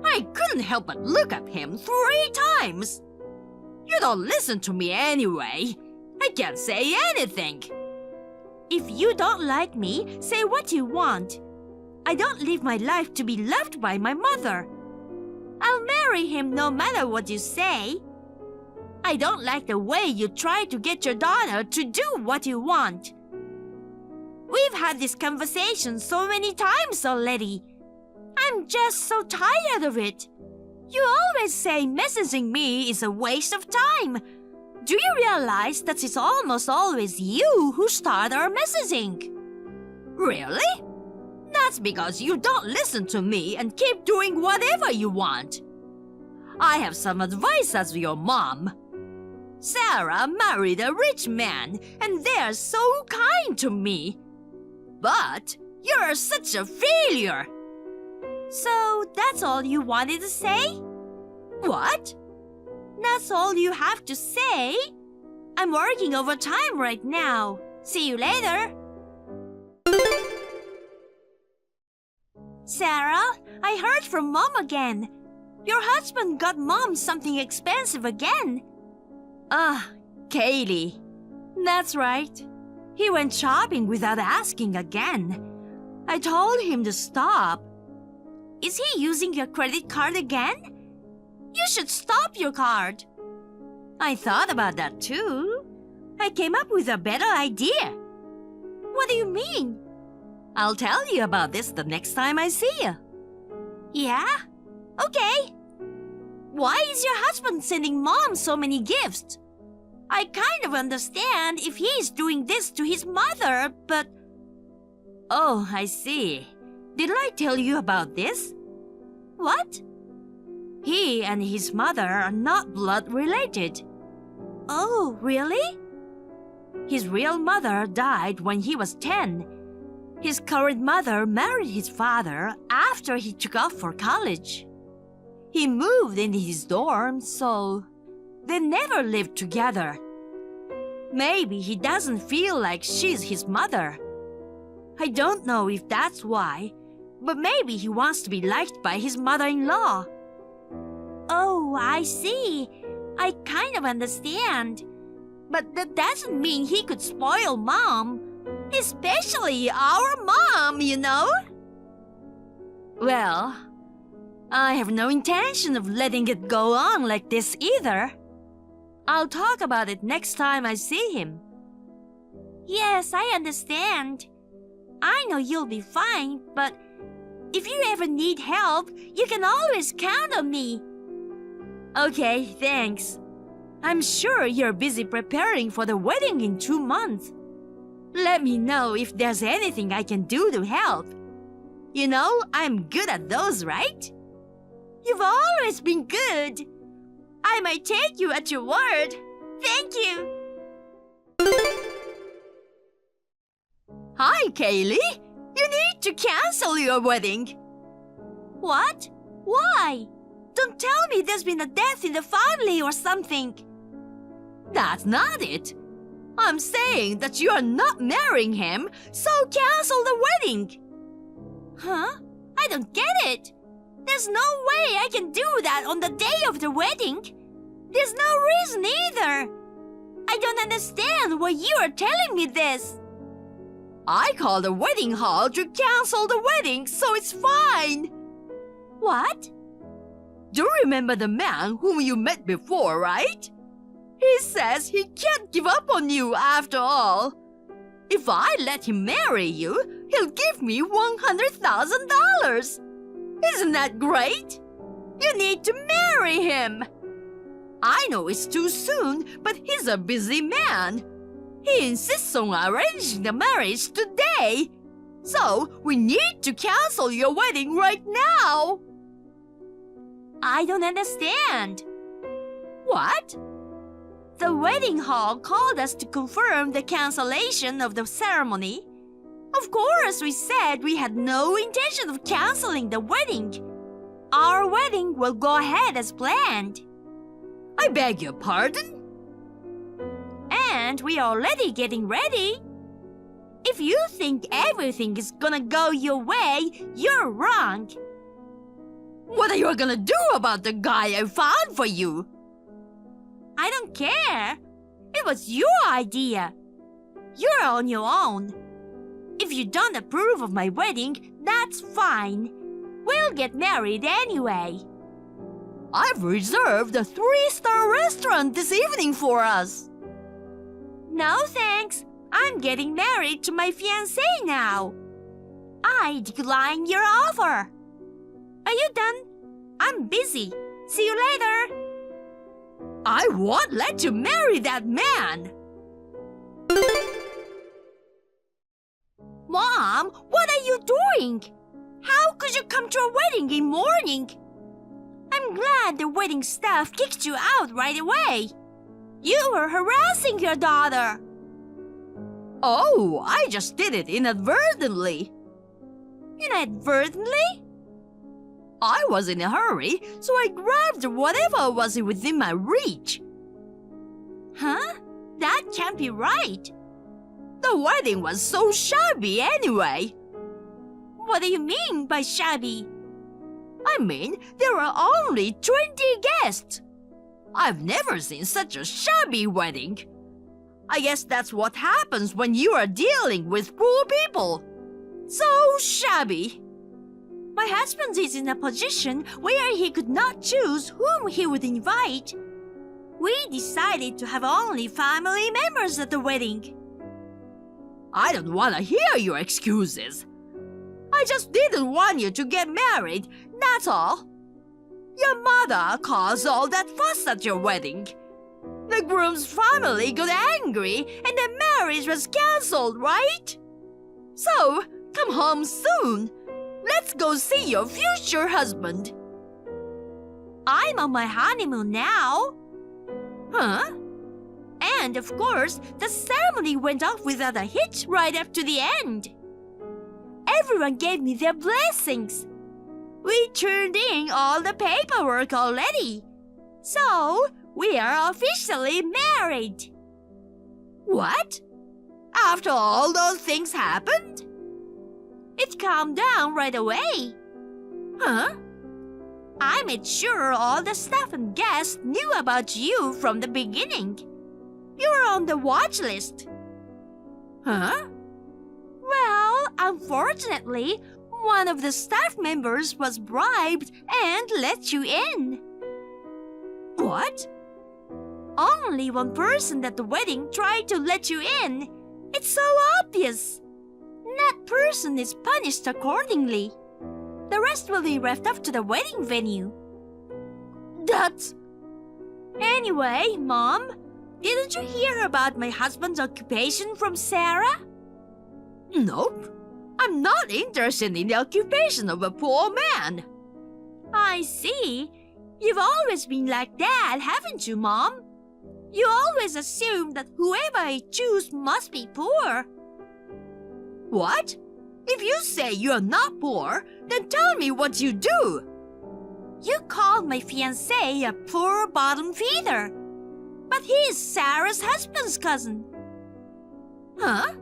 S6: I couldn't help but look at him 3 times. You don't listen to me anyway. I can't say anything. If you don't like me, say what you want. I don't live my life to be loved by my mother. I'll marry him no matter what you say. I don't like the way you try to get your daughter to do what you want. We've had this conversation so many times already. I'm just so tired of it. You always say messaging me is a waste of time. Do you realize that it's almost always you who start our messaging? Really? That's because you don't listen to me and keep doing whatever you want. I have some advice as your mom. Sarah married a rich man, and they are so kind to me. But you're such a failure.
S7: So that's all you wanted to say?
S6: What?
S7: That's all you have to say? I'm working overtime right now. See you later. Sarah, I heard from Mom again. Your husband got Mom something expensive again.
S6: Kaylee.
S7: That's right. He went shopping without asking again. I told him to stop. Is he using your credit card again? You should stop your card.
S6: I thought about that too. I came up with a better idea.
S7: What do you mean?
S6: I'll tell you about this the next time I see you.
S7: Yeah? Okay. Why is your husband sending Mom so many gifts? I kind of understand if he's doing this to his mother, but...
S6: Oh, I see. Did I tell you about this?
S7: What?
S6: He and his mother are not blood related.
S7: Oh, really?
S6: His real mother died when he was 10. His current mother married his father after he took off for college. He moved in his dorm, so they never lived together. Maybe he doesn't feel like she's his mother. I don't know if that's why, but maybe he wants to be liked by his mother-in-law.
S7: Oh, I see. I kind of understand. But that doesn't mean he could spoil Mom. Especially our mom, you know?
S6: Well, I have no intention of letting it go on like this either. I'll talk about it next time I see him.
S7: Yes, I understand. I know you'll be fine, but if you ever need help, you can always count on me.
S6: Okay, thanks. I'm sure you're busy preparing for the wedding in 2 months. Let me know if there's anything I can do to help. You know, I'm good at those, right?
S7: You've always been good. I might take you at your word. Thank you.
S6: Hi, Kaylee. You need to cancel your wedding.
S7: What? Why? Don't tell me there's been a death in the family or something.
S6: That's not it. I'm saying that you are not marrying him, so cancel the wedding.
S7: Huh? I don't get it. There's no way I can do that on the day of the wedding. There's no reason either. I don't understand why you are telling me this.
S6: I called the wedding hall to cancel the wedding, so it's fine.
S7: What?
S6: Do you remember the man whom you met before, right? He says he can't give up on you after all. If I let him marry you, he'll give me $100,000. Isn't that great? You need to marry him. I know it's too soon, but he's a busy man. He insists on arranging the marriage today. So we need to cancel your wedding right now.
S7: I don't understand.
S6: What?
S7: The wedding hall called us to confirm the cancellation of the ceremony. Of course, we said we had no intention of canceling the wedding. Our wedding will go ahead as planned.
S6: I beg your pardon?
S7: And we are already getting ready. If you think everything is gonna go your way, you're wrong.
S6: What are you gonna do about the guy I found for you?
S7: I don't care. It was your idea. You're on your own. If you don't approve of my wedding, that's fine. We'll get married anyway.
S6: I've reserved a 3-star restaurant this evening for us.
S7: No thanks. I'm getting married to my fiancé now. I decline your offer. Are you done? I'm busy. See you later.
S6: I won't let you marry that man.
S7: Mom, what are you doing? How could you come to a wedding in morning? I'm I'm glad the wedding staff kicked you out right away. You were harassing your daughter.
S6: Oh, I just did it inadvertently.
S7: Inadvertently?
S6: I was in a hurry, so I grabbed whatever was within my reach.
S7: Huh? That can't be right.
S6: The wedding was so shabby anyway.
S7: What do you mean by shabby?
S6: I mean, there were only 20 guests. I've never seen such a shabby wedding. I guess that's what happens when you are dealing with poor people. So shabby.
S7: My husband is in a position where he could not choose whom he would invite. We decided to have only family members at the wedding.
S6: I don't want to hear your excuses. I just didn't want you to get married, that's all. Your mother caused all that fuss at your wedding. The groom's family got angry and the marriage was cancelled, right? So, come home soon. Let's go see your future husband.
S7: I'm on my honeymoon now.
S6: Huh?
S7: And of course, the ceremony went off without a hitch right up to the end. Everyone gave me their blessings. We turned in all the paperwork already. So, we are officially married.
S6: What? After all those things happened?
S7: It calmed down right away.
S6: Huh?
S7: I made sure all the staff and guests knew about you from the beginning. You were on the watch list.
S6: Huh?
S7: Well, unfortunately, one of the staff members was bribed and let you in.
S6: What?
S7: Only one person at the wedding tried to let you in. It's so obvious. That person is punished accordingly. The rest will be left up to the wedding venue.
S6: That's...
S7: Anyway, Mom, didn't you hear about my husband's occupation from Sarah?
S6: Nope. I'm not interested in the occupation of a poor man.
S7: I see. You've always been like that, haven't you, Mom? You always assume that whoever I choose must be poor.
S6: What? If you say you're not poor, then tell me what you do.
S7: You called my fiancé a poor bottom feeder. But he is Sarah's husband's cousin.
S6: Huh?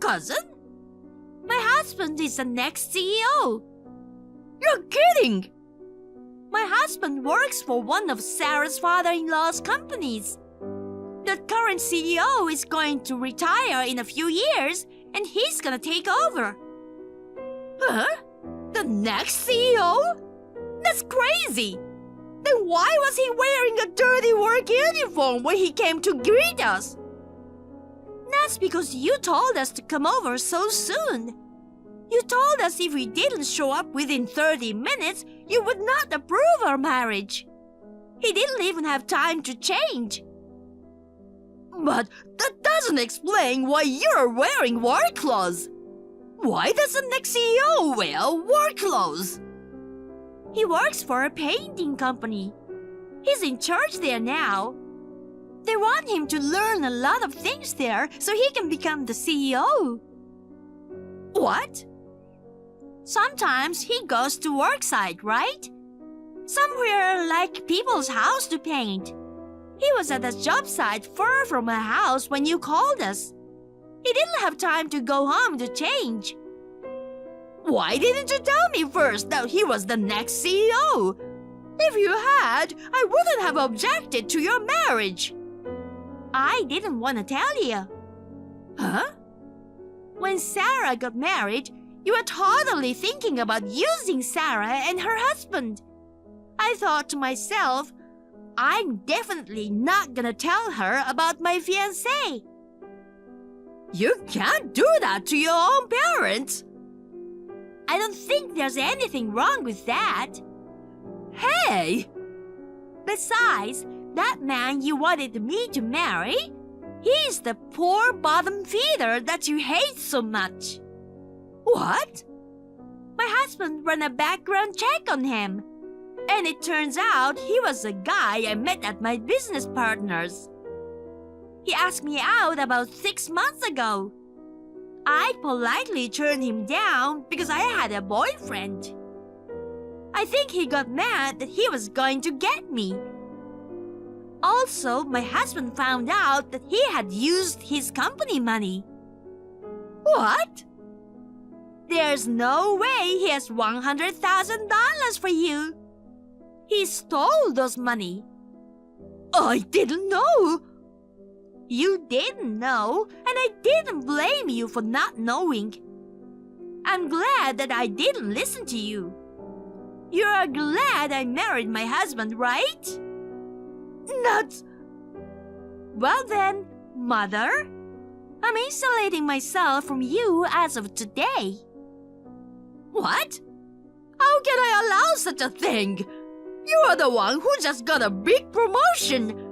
S6: Cousin?
S7: My husband is the next CEO.
S6: You're kidding!
S7: My husband works for one of Sarah's father-in-law's companies. The current CEO is going to retire in a few years, and he's gonna take over.
S6: Huh? The next CEO? That's crazy! Then why was he wearing a dirty work uniform when he came to greet us?
S7: That's because you told us to come over so soon. You told us if we didn't show up within 30 minutes, you would not approve our marriage. He didn't even have time to change.
S6: But that doesn't explain why you're wearing work clothes. Why does the next CEO wear work clothes?
S7: He works for a painting company. He's in charge there now. They want him to learn a lot of things there so he can become the CEO.
S6: What?
S7: Sometimes he goes to worksite, right? Somewhere like people's house to paint. He was at a job site far from my house when you called us. He didn't have time to go home to change.
S6: Why didn't you tell me first that he was the next CEO? If you had, I wouldn't have objected to your marriage.
S7: I didn't want to tell you.
S6: Huh?
S7: When Sarah got married, you were totally thinking about using Sarah and her husband. I thought to myself, I'm definitely not gonna tell her about my fiancé.
S6: You can't do that to your own parents.
S7: I don't think there's anything wrong with that.
S6: Hey!
S7: Besides, that man you wanted me to marry, he's the poor bottom feeder that you hate so much.
S6: What?
S7: My husband ran a background check on him. And it turns out he was a guy I met at my business partner's. He asked me out about 6 months ago. I politely turned him down because I had a boyfriend. I think he got mad that he was going to get me. Also, my husband found out that he had used his company money. What? There's no way he has $100,000 for you. He stole those money. I didn't know. You didn't know, and I didn't blame you for not knowing. I'm glad that I didn't listen to you. You're glad I married my husband, right? Nuts! Well then, Mother, I'm isolating myself from you as of today. What? How can I allow such a thing? You are the one who just got a big promotion.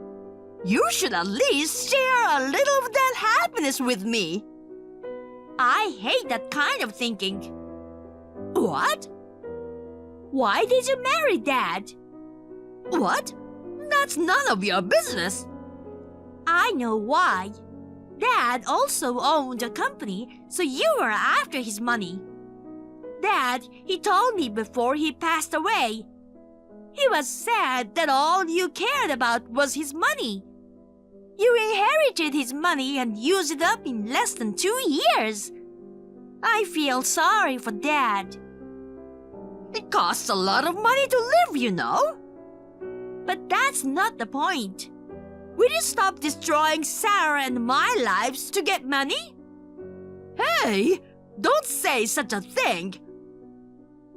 S7: You should at least share a little of that happiness with me. I hate that kind of thinking. What? Why did you marry Dad? What? That's none of your business. I know why. Dad also owned a company, so you were after his money. Dad, he told me before he passed away. He was sad that all you cared about was his money. You inherited his money and used it up in less than 2 years. I feel sorry for Dad. It costs a lot of money to live, you know. But that's not the point. Will you stop destroying Sarah and my lives to get money? Hey, don't say such a thing.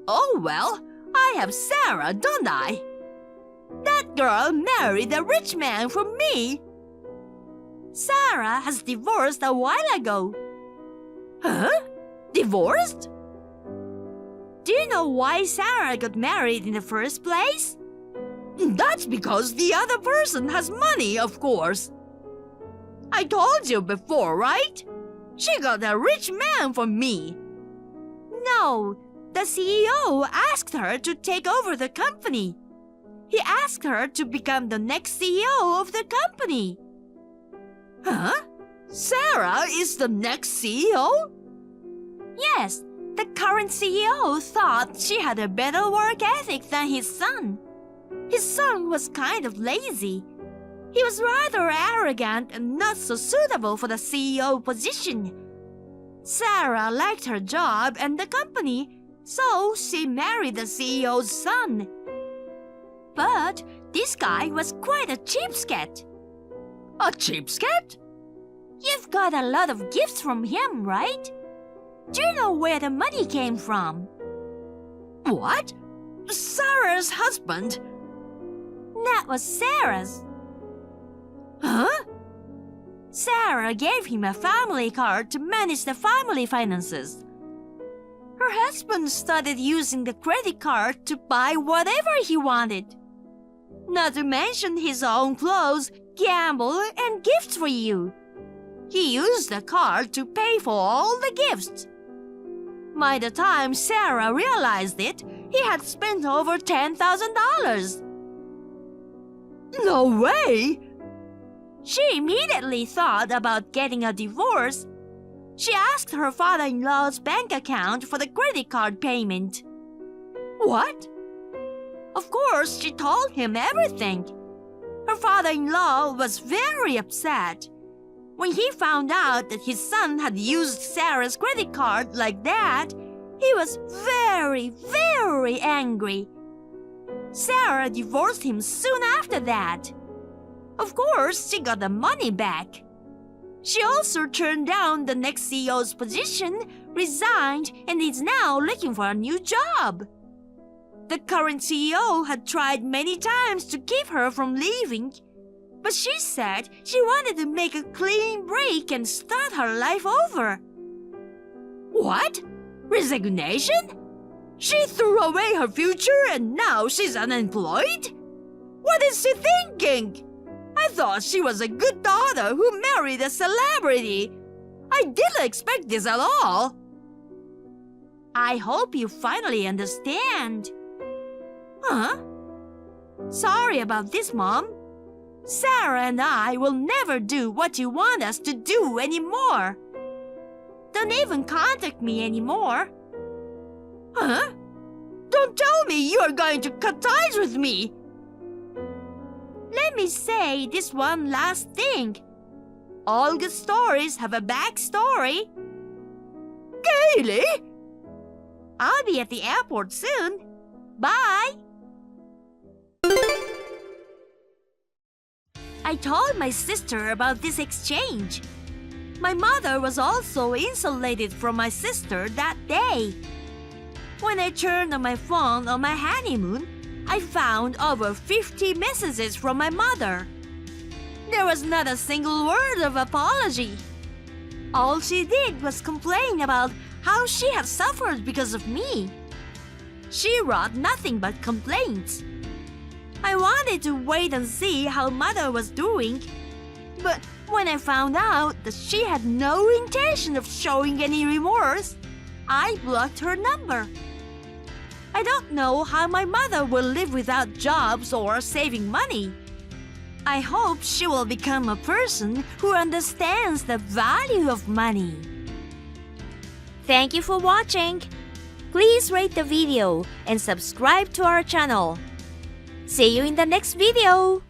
S7: Oh well, I have Sarah, don't I? That girl married a rich man for me. Sarah has divorced a while ago. Huh? Divorced? Do you know why Sarah got married in the first place? That's because the other person has money, of course. I told you before, right? She got a rich man for me. No, the CEO asked her to take over the company. He asked her to become the next CEO of the company. Huh? Sarah is the next CEO? Yes, the current CEO thought she had a better work ethic than his son. His son was kind of lazy. He was rather arrogant and not so suitable for the CEO position. Sarah liked her job and the company, so she married the CEO's son. But this guy was quite a cheapskate. A cheapskate? You've got a lot of gifts from him, right? Do you know where the money came from? What? Sarah's husband? That was Sarah's. Huh? Sarah gave him a family card to manage the family finances. Her husband started using the credit card to buy whatever he wanted. Not to mention his own clothes, gamble, and gifts for you. He used the card to pay for all the gifts. By the time Sarah realized it, he had spent over $10,000. No way! She immediately thought about getting a divorce. She asked her father-in-law's bank account for the credit card payment. What? Of course, she told him everything. Her father-in-law was very upset. When he found out that his son had used Sarah's credit card like that, he was very, very angry. Sarah divorced him soon after that. Of course, she got the money back. She also turned down the next CEO's position, resigned, and is now looking for a new job. The current CEO had tried many times to keep her from leaving, but she said she wanted to make a clean break and start her life over. What? Resignation? She threw away her future and now she's unemployed? What is she thinking? I thought she was a good daughter who married a celebrity. I didn't expect this at all. I hope you finally understand. Huh? Sorry about this, Mom. Sarah and I will never do what you want us to do anymore. Don't even contact me anymore. Huh? Don't tell me you're going to cut ties with me. Let me say this one last thing. All good stories have a backstory. Kaylee? I'll be at the airport soon. Bye. I told my sister about this exchange. My mother was also insulated from my sister that day. When I turned on my phone on my honeymoon, I found over 50 messages from my mother. There was not a single word of apology. All she did was complain about how she had suffered because of me. She wrote nothing but complaints. I wanted to wait and see how Mother was doing, but when I found out that she had no intention of showing any remorse, I blocked her number. I don't know how my mother will live without jobs or saving money. I hope she will become a person who understands the value of money. Thank you for watching. Please rate the video and subscribe to our channel. See you in the next video.